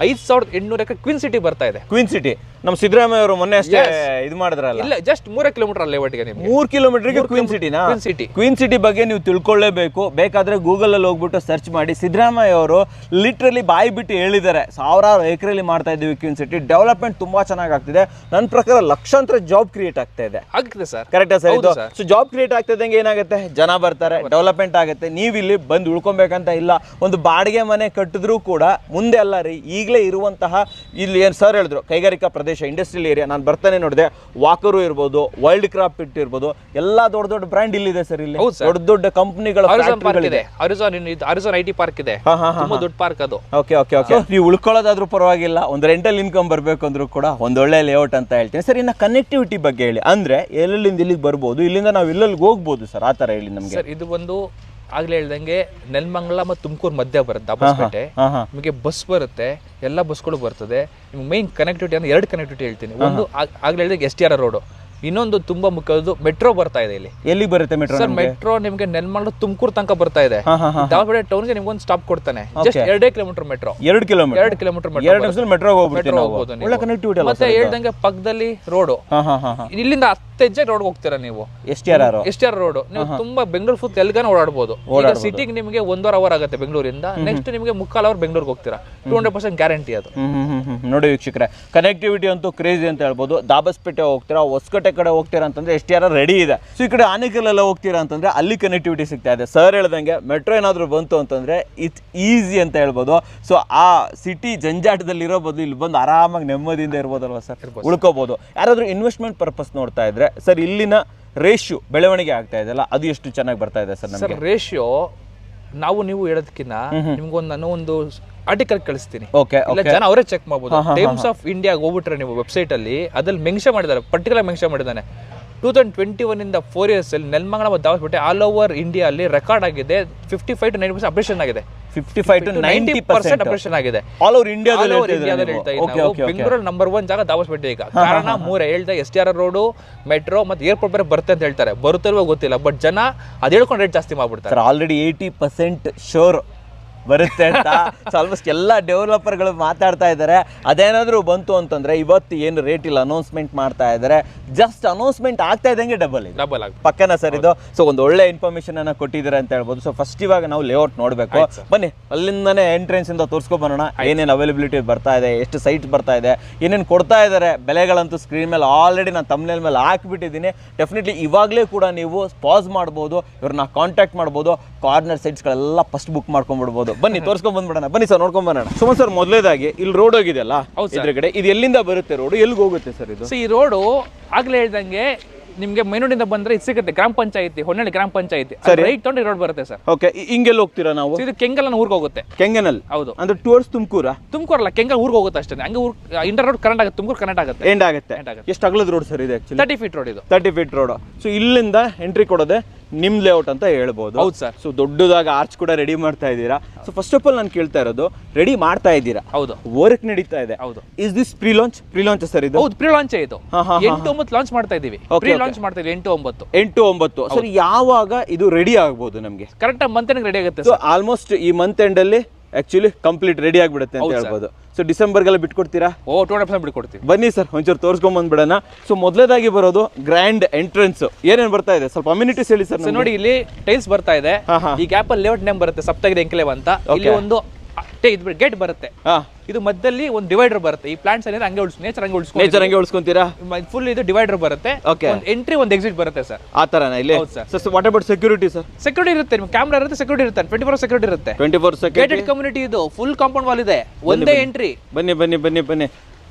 [SPEAKER 2] 5,800 ಎಕರೆ ಕ್ವೀನ್ ಸಿಟಿ ಬರ್ತಾ ಇದೆ.
[SPEAKER 1] ಕ್ವೀನ್ ಸಿಟಿ ನಮ್ಮ ಸಿದ್ದರಾಮಯ್ಯ ಅವರು ಮೊನ್ನೆ ಅಷ್ಟೇ ಇದು ಮಾಡಿದ್ರಲ್ಲ.
[SPEAKER 2] ಇಲ್ಲ, ಜಸ್ಟ್ 3 ಕಿಲೋಮೀಟರ್ ಲೇಔಟ್ಗೆ ನಿಮಗೆ.
[SPEAKER 1] 3 ಕಿಲೋಮೀಟರ್ಗೆ ಕ್ವೀನ್ ಸಿಟಿನಾ?
[SPEAKER 2] Queen City.
[SPEAKER 1] ಕ್ವೀನ್ ಸಿಟಿ ಬಗ್ಗೆ ನೀವು ತಿಳ್ಕೊಳ್ಳೇಬೇಕು. ಬೇಕಾದ್ರೆ ಗೂಗಲ್ ಅಲ್ಲಿ ಹೋಗ್ಬಿಟ್ಟು ಸರ್ಚ್ ಮಾಡಿ. ಸಿದ್ದರಾಮಯ್ಯ ಅವರು ಲಿಟ್ರಲಿ ಬಾಯಿ ಬಿಟ್ಟು ಹೇಳಿದ್ದಾರೆ, ಸಾವಿರಾರು ಎಕರೆಲಿ ಮಾಡ್ತಾ ಇದ್ದೀವಿ ಕ್ವೀನ್ ಸಿಟಿ, ಡೆವಲಪ್ಮೆಂಟ್ ತುಂಬಾ ಚೆನ್ನಾಗಿ ಆಗ್ತಿದೆ. ನನ್ನ ಪ್ರಕಾರ ಲಕ್ಷಾಂತರ ಜಾಬ್ ಕ್ರಿಯೇಟ್ ಆಗ್ತಾ ಇದೆ.
[SPEAKER 2] ಆಗ್ತಿದೆ ಸರ್.
[SPEAKER 1] ಕರೆಕ್ಟಾ ಸರ್ ಇದು? ಸೊ ಜಾಬ್ ಕ್ರಿಯೇಟ್ ಆಗ್ತಿದ್ದಂಗೆ ಏನಾಗುತ್ತೆ, ಜನ ಬರ್ತಾರೆ, ಡೆವಲಪ್ಮೆಂಟ್ ಆಗುತ್ತೆ. ನೀವು ಇಲ್ಲಿ ಬಂದು ಉಳ್ಕೊಬೇಕಂತ ಇಲ್ಲ. ಒಂದು ಬಾಡಿಗೆ ಮನೆ ಕಟ್ಟಿದ್ರು ಕೂಡ ಮುಂದೆ ಅಲ್ಲ ರೀ, ಈಗಲೇ ಇರುವಂತಹ ಇಲ್ಲಿ ಏನು ಸರ್ ಹೇಳಿದ್ರು ಕೈಗಾರಿಕಾ ಪ್ರದೇಶ, ಇಂಡಸ್ಟ್ರಿಯಲ್ ಏರಿಯಾ. ನಾನು ಬರ್ತಾನೆ ನೋಡಿದೆ, ವಾಕರು ಇರ್ಬೋದು, ವೈಲ್ಡ್ ಕ್ರಾಫ್ಟ್ ಇಟ್ ಇರ್ಬೋದು, ಎಲ್ಲಾ ದೊಡ್ಡ ದೊಡ್ಡ ಬ್ರ್ಯಾಂಡ್ ಇಲ್ಲಿದೆ ಸರ್. ಇಲ್ಲಿ ದೊಡ್ಡ ದೊಡ್ಡ ಕಂಪನಿಗಳ
[SPEAKER 2] ಅರಿಜಾನ್ ಐಟಿ ಪಾರ್ಕ್ ಇದೆ, ತುಂಬಾ ದೊಡ್ಡ ಪಾರ್ಕ್ ಅದು.
[SPEAKER 1] Okay okay okay. ನೀವು ಉಳ್ಕೊಳ್ಳೋದಾದ್ರೂ ಪರವಾಗಿಲ್ಲ, ಒಂದು ರೆಂಟಲ್ ಇನ್ಕಮ್ ಬರಬೇಕು ಅಂದ್ರೂ ಕೂಡ ಒಂದೊಳ್ಳೆ ಲೇಔಟ್ ಅಂತ ಹೇಳ್ತೀನಿ ಸರ್. ಇನ್ನು ಕನೆಕ್ಟಿವಿಟಿ ಬಗ್ಗೆ ಹೇಳಿ, ಅಂದ್ರೆ ಎಲ್ಲೆಲ್ಲಿಂದ ಇಲ್ಲಿಗೆ ಬರ್ಬೋದು, ಇಲ್ಲಿಂದ ನಾವು ಇಲ್ಲಿಗೆ ಹೋಗ್ಬೋದು ಸರ್, ಆ ತರ ಹೇಳಿ ನಮಗೆ.
[SPEAKER 2] ಸರ್ ಇದು ಒಂದು ಆಗ್ಲೇ ಹೇಳ್ದಂಗೆ ನೆಲಮಂಗಲ ಮತ್ತು ತುಮಕೂರು ಮಧ್ಯ ಬರುತ್ತೆ ದಾಬಸ್ಪೇಟೆ. ನಿಮಗೆ ಬಸ್ ಬರುತ್ತೆ, ಎಲ್ಲ ಬಸ್ಗಳು ಬರ್ತದೆ. ನಿಮ್ಗೆ ಮೈನ್ ಕನೆಕ್ಟಿವಿಟಿ ಅಂದ್ರೆ 2 ಕನೆಕ್ಟಿವಿಟಿ ಹೇಳ್ತೀನಿ. ಒಂದು ಆಗ್ಲೇ ಹೇಳಿದಾಗ STR ರೋಡ್, ಇನ್ನೊಂದು ತುಂಬಾ ಮುಖ್ಯವಾದ ಮೆಟ್ರೋ ಬರ್ತಾ ಇದೆ ಇಲ್ಲಿ.
[SPEAKER 1] ಎಲ್ಲಿ ಬರುತ್ತೆ ಮೆಟ್ರೋ?
[SPEAKER 2] ಸರ್ ಮೆಟ್ರೋ ನಿಮಗೆ ನೆಲಮಂಗಲ ತುಮಕೂರು ತನಕ ಬರ್ತಾ ಇದೆ. ದಾಬಸ್ಪೇಟೆ ಟೌನ್ಗೆ ನಿಮ್ಗೆ ಒಂದು ಸ್ಟಾಪ್ ಕೊಡ್ತಾನೆ. Just 2 kilometre metro.
[SPEAKER 1] 2 kilometre metro
[SPEAKER 2] ಹೋಗ್ಬೋದು. ಮತ್ತೆ ಹೇಳ್ದಂಗೆ ಪಕ್ಕದಲ್ಲಿ ರೋಡ್, ಇಲ್ಲಿಂದ 10 ಹೆಜ್ಜೆ ರೋಡ್ ಹೋಗ್ತೀರಾ ನೀವು. STR ರೋಡ್ ನೀವು ತುಂಬಾ ಬೆಂಗಳೂರು ಫುಲ್ ಎಲ್ಗಾನ ಓಡಾಡಬಹುದು. ಈಗ ಸಿಟಿಗೆ ನಿಮಗೆ 1.5 ಅವರ್ ಆಗುತ್ತೆ ಬೆಂಗಳೂರಿಂದ, ನೆಕ್ಸ್ಟ್ ನಿಮಗೆ 3/4 ಅವರ್ ಬೆಂಗಳೂರಿಗೆ ಹೋಗ್ತೀರಾ. 200% ಗ್ಯಾರಂಟಿ ಅದು.
[SPEAKER 1] ನೋಡಿ ವೀಕ್ಷಕರೇ, ಕನೆಕ್ಟಿವಿಟಿ ಅಂತೂ ಕ್ರೇಜಿ ಅಂತ ಹೇಳ್ಬೋದು. ದಾಬಸ್ಪೇಟೆ ಹೋಗ್ತೀರಾ, ಹೊಸಕೋಟೆ ಕಡೆ ಹೋಗ್ತೀರಾ ಅಂತಂದ್ರೆ STR ರೆಡಿ ಇದೆ. ಸೊ ಈ ಕಡೆ ಆನೇಕಲ್ಲೆಲ್ಲ ಹೋಗ್ತೀರಾ ಅಂತಂದ್ರೆ ಅಲ್ಲಿ ಕನೆಕ್ಟಿವಿಟಿ ಸಿಗ್ತಾ ಇದೆ. ಸರ್ ಹೇಳ್ದಂಗೆ ಮೆಟ್ರೋ ಏನಾದ್ರು ಬಂತು ಅಂತಂದ್ರೆ ಇಟ್ಸ್ ಈಸಿ ಅಂತ ಹೇಳ್ಬೋದು. ಸೊ ಆ ಸಿಟಿ ಜಂಜಾಟದಲ್ಲಿ ಇರೋ ಬದಲು ಇಲ್ಲಿ ಬಂದು ಆರಾಮಾಗಿ ನೆಮ್ಮದಿಯಿಂದ ಇರ್ಬೋದಲ್ವಾ ಸರ್, ಉಳ್ಕೋಬಹುದು. ಯಾರಾದ್ರೂ ಇನ್ವೆಸ್ಟ್ಮೆಂಟ್ ಪರ್ಪಸ್ ನೋಡ್ತಾ ಇದ್ರೆ ಸರ್, ಇಲ್ಲಿನ ರೇಷಿಯೋ ಬೆಳವಣಿಗೆ ಆಗ್ತಾ ಇದೆಯಲ್ಲ, ಅದು ಎಷ್ಟು ಚೆನ್ನಾಗಿ ಬರ್ತಾ ಇದೆ ಸರ್ ನಮಗೆ?
[SPEAKER 2] ರೇಷಿಯೋ ನೀವು ಹೇಳೋದಕ್ಕಿಂತ ನಿಮ್ಗೊಂದು ನಾನು ಒಂದು ಆರ್ಟಿಕಲ್ ಕಳಿಸ್ತೀನಿ. ಇಲ್ಲ ಜನ ಅವರೇ ಚೆಕ್ ಮಾಡಬಹುದು. ಟೈಮ್ಸ್ ಆಫ್ ಇಂಡಿಯಾ ಹೋಗ್ಬಿಟ್ರೆ ನೀವು ವೆಬ್ಸೈಟ್ ಅಲ್ಲಿ ಅದ್ರಲ್ಲಿ ಮೆನ್ಷನ್ ಮಾಡಿದ್ದಾರೆ, ಪರ್ಟಿಕ್ಯುಲರ್ ಮೆನ್ಷನ್ ಮಾಡಿದ್ದಾನೆ. 2021 ಇಂದ 4 years ಅಲ್ಲಿ ನೆಲಮಂಗಲ ಮತ್ತು ದಾಬಸ್ಪೇಟೆ ಆಲ್ ಓವರ್ ಇಂಡಿಯಾ ಅಲ್ಲಿ ರೆಕಾರ್ಡ್ ಆಗಿದೆ. 55 to 90% ಅಪ್ರೇಷನ್ ಆಗಿದೆ.
[SPEAKER 1] 55 to 90%
[SPEAKER 2] ಅಪ್ರೇಷನ್ ಆಗಿದೆ
[SPEAKER 1] ಆಲ್ ಓವರ್ ಇಂಡಿಯಾದಲ್ಲಿ.
[SPEAKER 2] ಬೆಂಗಳೂರಲ್ಲಿ ನಂಬರ್ 1 ಜಾಗ ದಾಬಸ್ಪೇಟೆ ಈಗ. ಕಾರಣ 3 ಹೇಳ್ದೆ, STR ರೋಡ್, ಮೆಟ್ರೋ ಮತ್ತೆ ಏರ್ಪೋರ್ಟ್ ಬೇರೆ ಬರುತ್ತೆ ಅಂತ ಹೇಳ್ತಾರೆ. ಬರುತ್ತಲ್ವೋ ಗೊತ್ತಿಲ್ಲ, ಬಟ್ ಜನ ಅದ್ ಹೇಳ್ಕೊಂಡು ರೇಟ್ ಜಾಸ್ತಿ ಮಾಡ್ಬಿಡ್ತಾರೆ.
[SPEAKER 1] ಆಲ್ರೆಡಿ 80% ಶೋರ್ ಬರುತ್ತೆ ಅಂತ ಆಲ್ಮೋಸ್ಟ್ ಎಲ್ಲ ಡೆವಲಪರ್ಗಳು ಮಾತಾಡ್ತಾ ಇದ್ದಾರೆ. ಅದೇನಾದರೂ ಬಂತು ಅಂತಂದ್ರೆ ಇವತ್ತು ಏನು ರೇಟ್ ಇಲ್ಲ ಅನೌನ್ಸ್ಮೆಂಟ್ ಮಾಡ್ತಾ ಇದ್ದಾರೆ, ಜಸ್ಟ್ ಅನೌನ್ಸ್ಮೆಂಟ್ ಆಗ್ತಾ ಇದ್ದಂಗೆ ಡಬಲ್ ಪಕ್ಕನ ಸರ್ ಇದು. ಸೊ ಒಂದು ಒಳ್ಳೆ ಇನ್ಫಾರ್ಮೇಶನ್ ಅನ್ನ ಕೊಟ್ಟಿದ್ದಾರೆ ಅಂತ ಹೇಳ್ಬೋದು. ಸೊ ಫಸ್ಟ್ ಇವಾಗ ನಾವು ಲೇಔಟ್ ನೋಡಬೇಕು. ಬನ್ನಿ ಅಲ್ಲಿಂದನೇ ಎಂಟ್ರೆನ್ಸ್ ಇಂದ ತೋರಿಸ್ಕೊ ಬರೋಣ. ಏನೇನು ಅವೈಲಬಿಲಿಟಿ ಬರ್ತಾ ಇದೆ, ಎಷ್ಟು ಸೈಟ್ ಬರ್ತಾ ಇದೆ, ಏನೇನು ಕೊಡ್ತಾ ಇದ್ದಾರೆ, ಬೆಲೆಗಳಂತೂ ಸ್ಕ್ರೀನ್ ಮೇಲೆ ಆಲ್ರೆಡಿ ನಾನು ತಮ್ನೇಲ್ ಮೇಲೆ ಹಾಕಿಬಿಟ್ಟಿದ್ದೀನಿ. ಡೆಫಿನೆಟ್ಲಿ ಇವಾಗಲೇ ಕೂಡ ನೀವು ಪಾಸ್ ಮಾಡ್ಬೋದು, ಇವ್ರನ್ನ ಕಾಂಟ್ಯಾಕ್ಟ್ ಮಾಡ್ಬೋದು. ಕಾರ್ನರ್ ಸೈಟ್ಸ್ಗಳೆಲ್ಲ ಫಸ್ಟ್ ಬುಕ್ ಮಾಡ್ಕೊಂಡ್ಬಿಡ್ಬೋದು. ಬನ್ನಿ ತೋರಿಸ್ಕೊಂಡ್ ಬಂದ್ಬಿಡೋಣ. ಬನ್ನಿ ಸರ್, ನೋಡ್ಕೊಂಡ್ ಬರೋಣ. ಸುಮನ್ ಸರ್, ಮೊದಲೇದಾಗಿ ಇಲ್ಲಿ ರೋಡ್ ಹೋಗಿದೆಯಲ್ಲ ಎದುರುಗಡೆ, ಇದು ಎಲ್ಲಿಂದ ಬರುತ್ತೆ ರೋಡ್, ಎಲ್ಲಿಗೆ ಹೋಗುತ್ತೆ ಸರ್ ಇದು?
[SPEAKER 2] ಈ ರೋಡು ಆಗ್ಲೇ ಹೇಳ್ದಂಗೆ ನಿಮ್ಗೆ ಮೈನೂರಿಂದ ಬಂದ್ರೆ ಇದು ಸಿಗುತ್ತೆ. ಗ್ರಾಮ ಪಂಚಾಯತಿ, ಹೊನ್ನಳ್ಳಿ ಗ್ರಾಮ ಪಂಚಾಯತಿ ರೈಟ್ ತಗೊಂಡು ರೋಡ್ ಬರುತ್ತೆ ಸರ್.
[SPEAKER 1] ಓಕೆ, ಹಿಂಗೆಲ್ಲ ಹೋಗ್ತೀರಾ ನಾವು?
[SPEAKER 2] ಇದು ಕೆಂಗಲ್ ಊರ್ಗೆ ಹೋಗುತ್ತೆ.
[SPEAKER 1] ಕೆಂಗನಲ್?
[SPEAKER 2] ಹೌದು.
[SPEAKER 1] ಅಂದ್ರೆ ಟುವರ್ಡ್ಸ್ ತುಮಕೂರಾ?
[SPEAKER 2] ತುಮಕೂರಲ್ಲ, ಕೆಂಗಲ್ ಊರ್ಗೆ ಹೋಗುತ್ತೆ ಅಷ್ಟೇ. ಹಂಗೆ ಇಂಟರ್ ರೋಡ್ ಕರೆಂಟ್ ಆಗುತ್ತೆ, ತುಮಕೂರು ಕರೆಂಟ್ ಆಗುತ್ತೆ,
[SPEAKER 1] ಎಂಡ್ ಆಗುತ್ತೆ. ಎಷ್ಟು ಅಗಲದ ರೋಡ್ ಸರ್ ಇದು? ಆಕ್ಚುಲಿ
[SPEAKER 2] 30 feet ರೋಡ್ ಇದು.
[SPEAKER 1] 30 feet ರೋಡ್. ಸೊ ಇಲ್ಲಿಂದ ಎಂಟ್ರಿ ಕೊಡೋದೆ ನಿಮ್ ಲೇಔಟ್ ಅಂತ ಹೇಳ್ಬೋದು.
[SPEAKER 2] ಹೌದು ಸರ್.
[SPEAKER 1] ಸೊ ದೊಡ್ಡದಾಗ ಆರ್ಚ್ ಕೂಡ ರೆಡಿ ಮಾಡ್ತಾ ಇದ್ದೀರಾ. ಸೊ ಫಸ್ಟ್ ಆಫ್ ಆಲ್ ನಾನು ಕೇಳ್ತಾ ಇರೋದು, ರೆಡಿ ಮಾಡ್ತಾ ಇದ್ದೀರಾ?
[SPEAKER 2] ಹೌದು.
[SPEAKER 1] ವರ್ಕ್ ನಡೀತಾ ಇದೆ.
[SPEAKER 2] ಹೌದು.
[SPEAKER 1] Is this pre launch sir ಇದು?
[SPEAKER 2] ಹೌದು, ಪ್ರೀ ಲಾಂಚ್ ಇದು. 8-9 ಲಾಂಚ್ ಮಾಡ್ತಾ ಇದೀವಿ. ಪ್ರೀ ಲಾಂಚ್ ಮಾಡ್ತಾ ಇದೀವಿ 8-9.
[SPEAKER 1] ಸರ್ ಯಾವಾಗ ಇದು ರೆಡಿ ಆಗ್ಬೋದು ನಮಗೆ?
[SPEAKER 2] ಕರೆಕ್ಟ್ ಮಂತ್ ಎಂಡ್ ರೆಡಿ ಆಗುತ್ತೆ.
[SPEAKER 1] ಸೊ ಆಲ್ಮೋಸ್ಟ್ ಈ ಮಂತ್ ಎಂಡ್ ಅಲ್ಲಿ ಆಕ್ಚುಲಿ ಕಂಪ್ಲೀಟ್ ರೆಡಿ ಆಗಿಬಿಡುತ್ತೆ ಅಂತ ಹೇಳ್ಬೋದು. ಸೊ ಡಿಸೆಂಬರ್ಗೆಲ್ಲ ಬಿಟ್ಕೊಡ್ತೀರಾ?
[SPEAKER 2] 200% ಬಿಟ್ಕೊಡ್ತೀವಿ.
[SPEAKER 1] ಬನ್ನಿ ಸರ್, ಒಂಚೂರು ತೋರಿಸ್ಕೊಂಡ್ ಬಂದ್ಬಿಡೋಣ. ಸೊ ಮೊದಲೇದಾಗಿ ಬರೋದು ಗ್ರ್ಯಾಂಡ್ ಎಂಟ್ರೆನ್ಸ್. ಏನೇನು ಬರ್ತಾ ಇದೆ ಸ್ವಲ್ಪ ಅಮ್ಯುನಿಟೀಸ್ ಹೇಳಿ ಸರ್.
[SPEAKER 2] ನೋಡಿ, ಇಲ್ಲಿ ಟೈಲ್ಸ್ ಬರ್ತಾ ಇದೆ. ಈ ಗ್ಯಾಪ್ ಅಲ್ಲಿ ಲೇಔಟ್ ನೇಮ್ ಬರುತ್ತೆ, ಸಪ್ತಗಿರಿ ಎಂಕ್ಲೇವ್ ಅಂತ. ಇಲ್ಲಿ ಒಂದು ಗೇಟ್ ಬರುತ್ತೆ. ಇದು ಮಧ್ಯದಲ್ಲಿ ಒಂದು ಡಿವೈಡರ್ ಬರುತ್ತೆ. ಈ ಪ್ಲಾಂಟ್ಸ್ ಏನಿದೆ ಹಂಗೆ ನೇಚರ್ ಹಂಗೆ ಉಳಿಸ್ಕೊಂತೀರಾ. ಫುಲ್ ಇದು ಡಿವೈಡರ್ ಬರುತ್ತೆ. ಒಂದು ಎಂಟ್ರಿ ಒಂದು ಎಕ್ಸಿಟ್ ಬರುತ್ತೆ ಸರ್.
[SPEAKER 1] ಆ ತರನ ಇಲ್ಲಿ? Sir what about security sir?
[SPEAKER 2] Security ಇರುತ್ತೆ, ನಿಮ್ಗೆ ಕ್ಯಾಮ್ರಾ ಇರುತ್ತೆ, ಸೆಕ್ಯೂರಿಟಿ ಇರುತ್ತೆ, 24 ಸೆಕ್ಯೂರಿಟಿ ಇರುತ್ತೆ.
[SPEAKER 1] 24
[SPEAKER 2] ಗೇಟೆಡ್ ಕಮ್ಯುನಿಟಿ ಇದು. ಫುಲ್ ಕಾಂಪೌಂಡ್ ವಾಲ್ ಇದೆ, ಒಂದೇ ಎಂಟ್ರಿ.
[SPEAKER 1] ಬನ್ನಿ.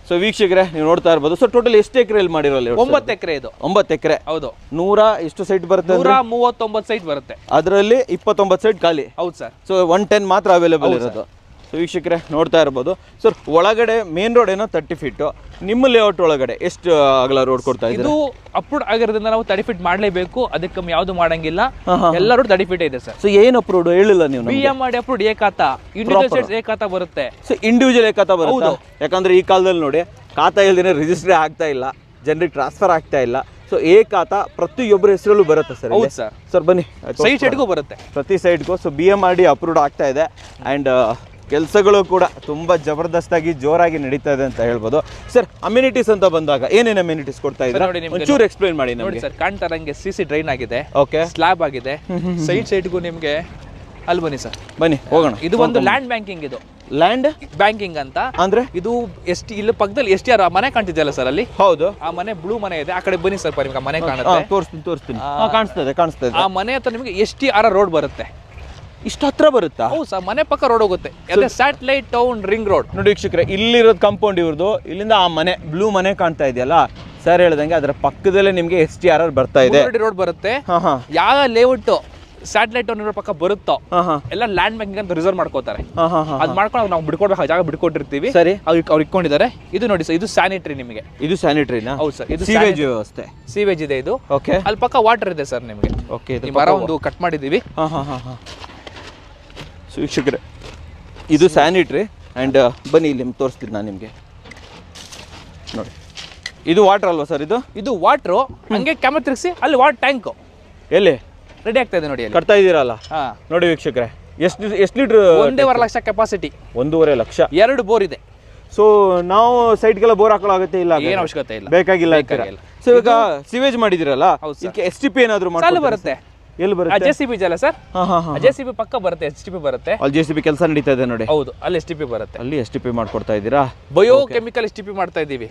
[SPEAKER 1] ಸೊ ವೀಕ್ಷಕರೇ, ನೀವು ನೋಡ್ತಾ ಇರ್ಬೋದು. ಸೊ ಟೋಟಲ್ ಎಷ್ಟು ಎಕರೆ ಮಾಡಿರೋಲ್ಲ?
[SPEAKER 2] 9 ಎಕರೆ ಇದು.
[SPEAKER 1] 9 ಎಕರೆ.
[SPEAKER 2] ಹೌದು.
[SPEAKER 1] 100 ಎಷ್ಟು ಸೈಟ್ ಬರುತ್ತೆ?
[SPEAKER 2] 139 ಸೈಟ್ ಬರುತ್ತೆ.
[SPEAKER 1] ಅದರಲ್ಲಿ 29 ಸೈಟ್ ಖಾಲಿ.
[SPEAKER 2] ಹೌದು ಸರ್.
[SPEAKER 1] ಸೊ 110 ಮಾತ್ರ ಅವೈಲೇಬಲ್ ಇರೋದು. ಸೊ ವೀಕ್ಷಕರೇ ನೋಡ್ತಾ ಇರ್ಬೋದು. ಸರ್ ಒಳಗಡೆ ಮೇನ್ ರೋಡ್ ಏನೋ 30 feet, ನಿಮ್ಮ ಲೇಔಟ್ ಒಳಗಡೆ ಎಷ್ಟು ಅಗಲ ರೋಡ್ ಕೊಡ್ತಾ ಇದ್ದೀರಾ?
[SPEAKER 2] ಇದು ಅಪ್ರೂವ್ಡ್ ಆಗಿರೋದ್ರಿಂದ ನಾವು 30 feet ಮಾಡಲೇಬೇಕು, ಅದಕ್ಕೆ ಕಮ್ಮಿ ಯಾವುದು ಮಾಡಂಗಿಲ್ಲ. ಎಲ್ಲ ರೋಡ್ 30 feet ಇದೆ ಸರ್.
[SPEAKER 1] ಸೊ ಏನು ಅಪ್ರೂವ್ಡ್ ಹೇಳಿಲ್ಲ ನೀವು?
[SPEAKER 2] BMRD ಅಪ್ರೂವ್ಡ್ ಏಕಾತ, ಇಂಡಿವಿಜುವಲ್ ಸೈಟ್ಸ್ ಏಕಾತ ಬರುತ್ತೆ.
[SPEAKER 1] ಸೊ ಇಂಡಿವಿಜುವಲ್ ಏಕಾತ ಬರುತ್ತೆ. ಯಾಕಂದ್ರೆ ಈ ಕಾಲದಲ್ಲಿ ನೋಡಿ, ಖಾತಾ ಇಲ್ದೇನೆ ರಿಜಿಸ್ಟ್ರಿ ಆಗ್ತಾ ಇಲ್ಲ, ಜನರಿಗೆ ಟ್ರಾನ್ಸ್ಫರ್ ಆಗ್ತಾ ಇಲ್ಲ. ಸೊ ಏಕಾತ ಪ್ರತಿಯೊಬ್ಬರ ಹೆಸರಲ್ಲೂ ಬರುತ್ತೆ ಸರ್.
[SPEAKER 2] ಹೌದು ಸರ್.
[SPEAKER 1] ಸರ್ ಬನ್ನಿ,
[SPEAKER 2] ಸೈಟ್ಗೂ ಬರುತ್ತೆ,
[SPEAKER 1] ಪ್ರತಿ ಸೈಟ್ಗೂ. ಸೊ BMRD ಅಪ್ರೂವ್ಡ್ ಆಗ್ತಾ ಇದೆ. ಆ್ಯಂಡ್ ಕೆಲಸಗಳು ಕೂಡ ತುಂಬ ಜಬರ್ದಸ್ತಾಗಿ ಜೋರಾಗಿ ನಡೀತಾ ಇದೆ ಅಂತ ಹೇಳ್ಬೋದು. ಸರ್ ಅಮ್ಯುನಿಟೀಸ್ ಅಂತ ಬಂದಾಗ ಏನೇನು ಅಮ್ಯುನಿಟೀಸ್ ಕೊಡ್ತಾ ಇದ್ದಾರೆ ಒಂಚೂರು ಎಕ್ಸ್ಪ್ಲೈನ್ ಮಾಡಿ
[SPEAKER 2] ನೋಡಿ ಸರ್. ಕಾಣ್ತಾ ಇರಂಗೆ CC ಡ್ರೈನ್ ಆಗಿದೆ,
[SPEAKER 1] ಓಕೆ,
[SPEAKER 2] ಸ್ಲ್ಯಾಬ್ ಆಗಿದೆ, ಸೈಡ್ಗೂ ನಿಮಗೆ ಅಲ್ಲಿ ಬನ್ನಿ ಸರ್,
[SPEAKER 1] ಬನ್ನಿ ಹೋಗೋಣ.
[SPEAKER 2] ಇದು ಒಂದು ಲ್ಯಾಂಡ್ ಬ್ಯಾಂಕಿಂಗ್, ಇದು
[SPEAKER 1] ಲ್ಯಾಂಡ್
[SPEAKER 2] ಬ್ಯಾಂಕಿಂಗ್ ಅಂತ
[SPEAKER 1] ಅಂದ್ರೆ ಇದು
[SPEAKER 2] ಇಲ್ಲಿ ಪಕ್ಕದಲ್ಲಿ STR ಮನೆ ಕಾಣ್ತಿದೆಯಲ್ಲ ಸರ್, ಅಲ್ಲಿ
[SPEAKER 1] ಹೌದು
[SPEAKER 2] ಆ ಮನೆ ಬ್ಲೂ ಮನೆ ಇದೆ. ಆ ಕಡೆ ಬನ್ನಿ ಸರ್, ನಿಮ್ಗೆ ಮನೆ ಕಾಣುತ್ತೆ,
[SPEAKER 1] ತೋರಿಸ್ತೀನಿ. ಕಾಣಿಸ್ತದೆ.
[SPEAKER 2] ಆ ಮನೆ ಹತ್ರ ನಿಮಗೆ STR ರೋಡ್ ಬರುತ್ತೆ.
[SPEAKER 1] ಇಷ್ಟು ಹತ್ರ ಬರುತ್ತಾ?
[SPEAKER 2] ಹೌದು ಸರ್, ಮನೆ ಪಕ್ಕ ರೋಡ್ ಹೋಗುತ್ತೆ. ಅದೇ ಸ್ಯಾಟಲೈಟ್ ಟೌನ್ ರಿಂಗ್ ರೋಡ್.
[SPEAKER 1] ನೋಡಿ ವೀಕ್ಷಕರೇ, ಇಲ್ಲಿರೋದು ಕಾಂಪೌಂಡ್ ಇವ್ರದ್ದು. ಇಲ್ಲಿಂದ ಆ ಮನೆ ಬ್ಲೂ ಮನೆ ಕಾಣ್ತಾ ಇದೆಯಲ್ಲ ಸರ್ ಹೇಳ್ದಂಗೆ, ಅದರ ಪಕ್ಕದಲ್ಲೇ ನಿಮ್ಗೆ STR ಬರ್ತಾ ಇದೆ,
[SPEAKER 2] ರೋಡ್ ಬರುತ್ತೆ. ಯಾವ ಲೇಔಟ್ ಸ್ಯಾಟಲೈಟ್ ಟೌನ್ ಪಕ್ಕ ಬರುತ್ತೋ ಎಲ್ಲ ಲ್ಯಾಂಡ್ ಬ್ಯಾಂಕಿಂಗ್ ಅಂತ ರಿಸರ್ವ್ ಮಾಡ್ಕೋತಾರೆ. ಅದ್ ಮಾಡ್ಕೊಂಡು ನಾವು ಬಿಡ್ಕೊಡ್ಬೇಕು, ಜಾಗ ಬಿಡ್ಕೊಟ್ಟಿರ್ತೀವಿ,
[SPEAKER 1] ಸರಿ,
[SPEAKER 2] ಅವ್ರು ಇಟ್ಕೊಂಡಿದ್ದಾರೆ. ಇದು ನೋಡಿ ಸರ್, ಇದು ಸ್ಯಾನಿಟರಿ ನಿಮಗೆ.
[SPEAKER 1] ಇದು ಸ್ಯಾನಿಟರಿನಾ?
[SPEAKER 2] ಹೌದು ಸರ್, ಇದು
[SPEAKER 1] ಸೀವೇಜ್ ವ್ಯವಸ್ಥೆ.
[SPEAKER 2] ಸೀವೇಜ್ ಇದೆ ಇದು.
[SPEAKER 1] ಓಕೆ,
[SPEAKER 2] ಅಲ್ಲಿ ಪಕ್ಕ ವಾಟರ್ ಇದೆ ಸರ್ ನಿಮಗೆ.
[SPEAKER 1] ಓಕೆ,
[SPEAKER 2] ಮರ ಒಂದು ಕಟ್ ಮಾಡಿದೀವಿ.
[SPEAKER 1] ಸೊ ವೀಕ್ಷಕರೇ, ಇದು ಸ್ಯಾನಿಟರಿ ಆ್ಯಂಡ್ ಬನ್ನಿ ಇಲ್ಲಿ ತೋರಿಸ್ತೀನಿ ನಾನು ನಿಮಗೆ. ನೋಡಿ, ಇದು ವಾಟರ್ ಅಲ್ವಾ ಸರ್?
[SPEAKER 2] ಇದು ವಾಟ್ರು. ಹಂಗೆ ಕ್ಯಾಮೆರಾ ತಿರುಗಿಸಿ, ಅಲ್ಲಿ ವಾಟರ್ ಟ್ಯಾಂಕ್
[SPEAKER 1] ಎಲ್ಲಿ
[SPEAKER 2] ರೆಡಿ ಆಗ್ತಾ ಇದೆ ನೋಡಿ,
[SPEAKER 1] ಕಟ್ತಾ ಇದ್ದೀರಲ್ಲ. ನೋಡಿ ವೀಕ್ಷಕರೇ, ಎಷ್ಟು litre?
[SPEAKER 2] 1.5 lakh capacity.
[SPEAKER 1] 1.5 lakh.
[SPEAKER 2] 2 bore ಇದೆ.
[SPEAKER 1] ಸೊ ನಾವು ಸೈಟ್ಗೆಲ್ಲ ಬೋರ್ ಹಾಕೊಳ್ಳಾಗುತ್ತೆ? ಇಲ್ಲ,
[SPEAKER 2] ಏನು ಅವಶ್ಯಕತೆ ಇಲ್ಲ,
[SPEAKER 1] ಬೇಕಾಗಿಲ್ಲ. ಸೊ ಈಗ ಸಿವೇಜ್ ಮಾಡಿದಿರಲ್ಲ, ಇದಕ್ಕೆ STP ಏನಾದ್ರು ಮಾಡಿ
[SPEAKER 2] ಬರುತ್ತೆ?
[SPEAKER 1] ಎಲ್ಲಿ ಬರುತ್ತೆ?
[SPEAKER 2] JCB ಇದೆಯಲ್ಲ ಸರ್, JCB ಪಕ್ಕ ಬರುತ್ತೆ, STP ಬರುತ್ತೆ.
[SPEAKER 1] ಅಲ್ಲಿ JCB ಕೆಲಸ ನಡೀತಾ ಇದೆ ನೋಡಿ.
[SPEAKER 2] ಹೌದು, ಅಲ್ಲಿ STP ಬರುತ್ತೆ.
[SPEAKER 1] ಅಲ್ಲಿ STP ಮಾಡ್ಕೊಡ್ತಾ ಇದ್ದೀರಾ?
[SPEAKER 2] ಬಯೋಕೆಮಿಕಲ್ STP ಮಾಡ್ತಾ ಇದೀವಿ.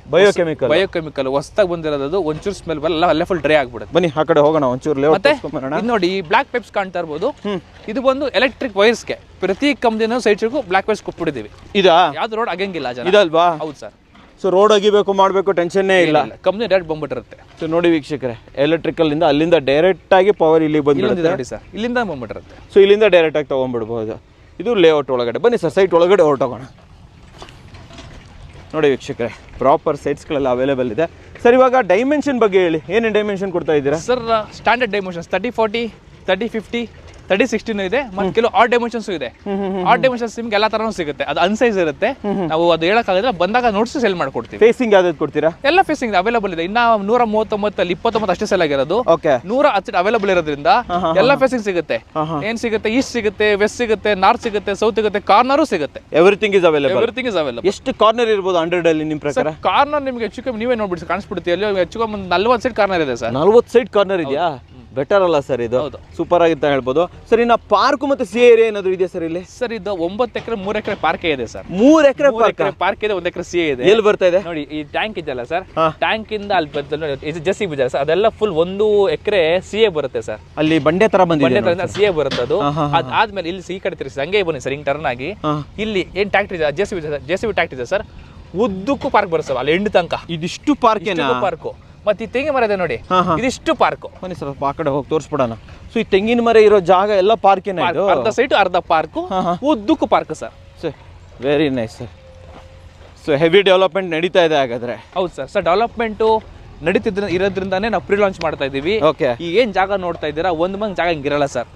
[SPEAKER 1] ಬಯೋಕೆಮಿಕಲ್
[SPEAKER 2] ಹೊಸದಾಗಿ ಬಂದಿರೋದು, ಒಂಚೂರು ಸ್ಮೆಲ್ ಬರಲ್ಲ, ಅಲ್ಲೇ ಫುಲ್ ಡ್ರೈ ಆಗ್ಬಿಡುತ್ತೆ.
[SPEAKER 1] ಬನ್ನಿ ಆ ಕಡೆ ಹೋಗೋಣ ಒಂಚೂರು.
[SPEAKER 2] ಮತ್ತೆ ಇದು ನೋಡಿ, ಬ್ಲಾಕ್ ಪೈಪ್ಸ್ ಕಾಣ್ತಾ ಇರ್ಬೋದು. ಇದು ಬಂದು ಎಲೆಕ್ಟ್ರಿಕ್ ವೈರ್ಸ್ಗೆ ಪ್ರತಿ ಕಂಪ್ನಿನ ಸೈಡ್ಗೂ ಬ್ಲಾಕ್ ವೈರ್ಸ್ ಕೊಟ್ಬಿಟ್ಟಿದೀವಿ. ಇದಾ ಯಾವ್ದು ರೋಡ್ ಆಗಂಗಿಲ್ಲ ಇದಲ್ವಾ? ಹೌದು ಸರ್.
[SPEAKER 1] ಸೊ ರೋಡ್ ಅಗಿಬೇಕು ಮಾಡಬೇಕು ಟೆನ್ಷನ್ನೇ ಇಲ್ಲ,
[SPEAKER 2] ಕಂಪ್ನಿ ಡೈರೆಕ್ಟ್ ಬಂದ್ಬಿಟ್ಟಿರುತ್ತೆ.
[SPEAKER 1] ಸೊ ನೋಡಿ ವೀಕ್ಷಕರೇ, ಎಲೆಕ್ಟ್ರಿಕಲ್ ಇಂದ ಅಲ್ಲಿಂದ ಡೈರೆಕ್ಟ್ ಆಗಿ ಪವರ್ ಇಲ್ಲಿ ಬಂದ್ಬಿಡುತ್ತೆ
[SPEAKER 2] ನೋಡಿ ಸರ್, ಇಲ್ಲಿಂದ ಬಂದ್ಬಿಟ್ಟಿರುತ್ತೆ.
[SPEAKER 1] ಸೊ ಇಲ್ಲಿಂದ ಡೈರೆಕ್ಟ್ ಆಗಿ ತಗೊಂಡ್ಬಿಡ್ಬೋದು. ಇದು ಲೇಔಟ್ ಒಳಗಡೆ. ಬನ್ನಿ ಸರ್, ಸೈಟ್ ಒಳಗಡೆ ಹೊರಟೋಗೋಣ. ನೋಡಿ ವೀಕ್ಷಕರೇ, ಪ್ರಾಪರ್ ಸೈಟ್ಸ್ಗಳೆಲ್ಲ ಅವೈಲೇಬಲ್ ಇದೆ. ಸರ್ ಇವಾಗ ಡೈಮೆನ್ಷನ್ ಬಗ್ಗೆ ಹೇಳಿ, ಏನೇನು ಡೈಮೆನ್ಷನ್ ಕೊಡ್ತಾ ಇದ್ದೀರಾ
[SPEAKER 2] ಸರ್? ಸ್ಟ್ಯಾಂಡರ್ಡ್ ಡೈಮೆನ್ಷನ್ಸ್ 30-40, 30-50, 30-16 ಇದೆ. ಮತ್ತೆ ಕೆಲವು ಆಡ್ ಡೈಮೆನ್ಷನ್ಸ್ ಇದೆ. ಆಡ್ ಡೈಮೆನ್ಷನ್ಸ್ ನಿಮ್ಗೆ ಎಲ್ಲಾ ತರನೂ ಸಿಗುತ್ತೆ. ಅದು ಅನ್ಸೈಸ್ ಇರುತ್ತೆ, ನಾವು ಅದು ಹೇಳಕ್ಕಾಗಲ್ಲ, ಬಂದಾಗ ನೋಡ್ಸಿ ಸೆಲ್ ಮಾಡ್ಕೊಡ್ತೀವಿ.
[SPEAKER 1] ಫೇಸಿಂಗ್ ಯಾವ್ದು ಕೊಡ್ತೀರಾ?
[SPEAKER 2] ಎಲ್ಲ ಫೇಸಿಂಗ್ ಅವೈಲೇಬಲ್ ಇದೆ. ಇನ್ನ 139 ಅಲ್ಲಿ 29 ಅಷ್ಟೇ ಸೆಲ್ ಆಗಿರೋದು. 110 ಅವೈಲೇಬಲ್ ಇರೋದ್ರಿಂದ ಎಲ್ಲ ಫೇಸಿಂಗ್ ಸಿಗುತ್ತೆ. ಏನ್ ಸಿಗುತ್ತೆ? ಈಸ್ಟ್ ಸಿಗುತ್ತೆ, ವೆಸ್ಟ್ ಸಿಗುತ್ತೆ, ನಾರ್ತ್ ಸಿಗುತ್ತೆ, ಸೌತ್ ಸಿಗುತ್ತೆ, ಕಾರ್ನರ್ ಸಿಗುತ್ತೆ.
[SPEAKER 1] Everything is available.
[SPEAKER 2] Everything is available.
[SPEAKER 1] ಎಷ್ಟು ಕಾರ್ನರ್ ಇರಬಹುದು 100 ಅಲ್ಲಿ ನಿಮ್ಮ ಪ್ರಕಾರ?
[SPEAKER 2] ಕಾರ್ನರ್ ನಿಮಗೆ ಹೆಚ್ಚು ಕಮ್ಮಿ ನೀವೇ ನೋಡ್ಬಿಡಿ, ಕಾಣಿಸ್ಬಿಡುತ್ತೆ. ಅಲ್ಲಿ ಹೆಚ್ಚು ಕಮ್ಮಿ 40 ಸೈಡ್ ಕಾರ್ನರ್ ಇದೆ ಸರ್.
[SPEAKER 1] 40 ಸೈಡ್ ಕಾರ್ನರ್ ಇದೆಯಾ? ಬೆಟರ್ ಅಲ್ಲ ಸರ್, ಇದು ಸೂಪರ್ ಆಗಿತ್ತ ಹೇಳ್ಬೋದು. ಸರ್ ಇನ್ನ ಪಾರ್ಕ್ ಮತ್ತೆ ಸಿ ಏರಿಯಾ ಏನಾದ್ರು ಇದೆ ಸರ್ ಇಲ್ಲಿ? ಸರ್ ಇದು 9 ಎಕರೆ 3 ಎಕರೆ ಪಾರ್ಕ್ ಇದೆ ಸರ್. 3 ಎಕರೆ ಪಾರ್ಕ್ ಇದೆ, 1 ಎಕರೆ ಸಿ ಇದೆ. ಎಲ್ಲಿ ಬರ್ತಾ ಇದೆ ನೋಡಿ? ಈ ಟ್ಯಾಂಕ್ ಇದೆಯಲ್ಲ ಸರ್, ಟ್ಯಾಂಕ್ ಇಂದ ಅಲ್ಲಿ JCB ಇದೆ ಸರ್, ಅದೆಲ್ಲ ಫುಲ್ 1 ಎಕರೆ ಸಿ ಬರುತ್ತೆ ಸರ್. ಅಲ್ಲಿ ಬಂಡೆ ತರ ಬಂದಿದೆ, ಸಿ ಬರುತ್ತೆ ಅದು. ಅದಾದ್ಮೇಲೆ ಇಲ್ಲಿ ಈ ಕಡೆ ತಿರ್ಸಿ ಹಂಗೆ ಬನ್ನಿ ಸರ್, ಹಿಂಗ್ ಟರ್ನ್ ಆಗಿ ಇಲ್ಲಿ ಏನ್ ಟ್ಯಾಕ್ಟ್ ಇದೆ, JCB ಟ್ಯಾಕ್ಟ್ ಇದೆ ಸರ್. ಉದ್ದಕ್ಕೂ ಪಾರ್ಕ್ ಬರುತ್ತೆ ಸರ್, ಅಲ್ಲಿ ಎಂಡ್ ತನಕ. ಇದಿಷ್ಟು ಪಾರ್ಕ್. ಮತ್ತೆ ಈ ತೆಂಗಿನ ಮರ ಇದೆ ನೋಡಿ, ಇದಿಷ್ಟು ಪಾರ್ಕ್. ಬನ್ನಿ ಸರ್, ಆ ಕಡೆ ಹೋಗಿ ತೋರಿಸ್ಬಿಡೋಣ. ಸೊ ಈ ತೆಂಗಿನ ಮರ ಇರೋ ಜಾಗ ಎಲ್ಲ ಪಾರ್ಕ್ ಅರ್ಧ ಸೈಟ್ ಅರ್ಧ ಪಾರ್ಕ್, ಉದ್ದಕ್ಕೂ park sir. Very nice sir. So heavy development ನಡೀತಾ ಇದೆ ಹಾಗಾದ್ರೆ? ಹೌದು ಸರ್. ಸರ್ ಡೆವಲಪ್ಮೆಂಟ್ ಇರೋದ್ರಿಂದಾನೇ ನಾವು ಪ್ರೀ ಲಾಂಚ್ ಮಾಡ್ತಾ ಇದೀವಿ. ಈಗ ಏನ್ ಜಾಗ ನೋಡ್ತಾ ಇದ್ದೀರಾ, 1 ಮಂತ್ ಜಾಗ ಹಿಂಗಿರಲ್ಲ ಸರ್.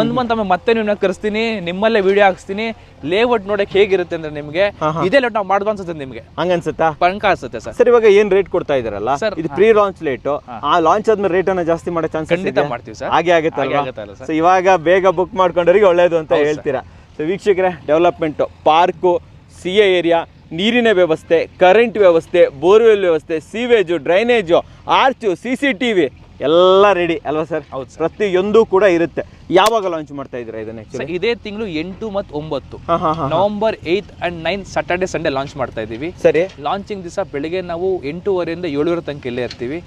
[SPEAKER 1] 1 ಮಂತ್ ಆಮೇಲೆ ಮತ್ತೆ ನಿಮ್ನ ಕರೆಸ್ತೀನಿ, ನಿಮ್ಮಲ್ಲೇ ವಿಡಿಯೋ ಹಾಕ್ಸ್ತೀನಿ. ಲೇಔಟ್ ನೋಡಕ್ ಹೇಗಿರುತ್ತೆ ಅಂದ್ರೆ ನಿಮ್ಗೆ ಇದೇ ಲೇಔಟ್ ನಾವು ಮಾಡ್ದು ಅನ್ಸುತ್ತೆ ನಿಮ್ಗೆ, ಹಂಗನ್ಸುತ್ತಾ? ಪಂಕ ಅನ್ಸುತ್ತೆ ಸರ್. ಸರ್ ಇವಾಗ ಏನ್ ರೇಟ್ ಕೊಡ್ತಾ ಇದಾರಲ್ಲ, ಇದು ಪ್ರೀ ಲಾಂಚ್ ರೇಟ್. ಆ ಲಾಂಚ್ ಆದ್ಮೇಲೆ ರೇಟ್ ಅನ್ನ ಜಾಸ್ತಿ ಮಾಡೋ ಚಾನ್ಸ್ ಖಂಡಿತ ಮಾಡ್ತೀವಿ ಸರ್. ಹಾಗೆ ಆಗುತ್ತಲ್ಲ. ಸೊ ಇವಾಗ ಬೇಗ ಬುಕ್ ಮಾಡ್ಕೊಂಡ್ರಿಗೆ ಒಳ್ಳೇದು ಅಂತ ಹೇಳ್ತೀರಾ. ಸೊ ವೀಕ್ಷಕರೇ, ಡೆವಲಪ್ಮೆಂಟ್, ಪಾರ್ಕು, CA ಏರಿಯಾ, ನೀರಿನ ವ್ಯವಸ್ಥೆ, ಕರೆಂಟ್ ವ್ಯವಸ್ಥೆ, ಬೋರ್ವೆಲ್ ವ್ಯವಸ್ಥೆ, ಸೀವೇಜು, ಡ್ರೈನೇಜು, ಆರ್ಚು, CCTV ಎಲ್ಲ ರೆಡಿ ಅಲ್ವಾ ಸರ್? ಹೌದು, ಪ್ರತಿಯೊಂದು ಕೂಡ ಇರುತ್ತೆ. ಯಾವಾಗ ಲಾಂಚ್ ಮಾಡ್ತಾ ಇದ್ದೀರಾ ಇದನ್ನ? ಇದೇ ತಿಂಗಳು 8 ಮತ್ತು 9 November 8 and 9 Saturday Sunday launch ಮಾಡ್ತಾ ಇದೀವಿ. ಸರಿ. ಲಾಂಚಿಂಗ್ ದಿವಸ ಬೆಳಿಗ್ಗೆ ನಾವು 8:30 ಇಂದ 7:00 ತನಕ ಇಲ್ಲೇ ಇರ್ತೀವಿ.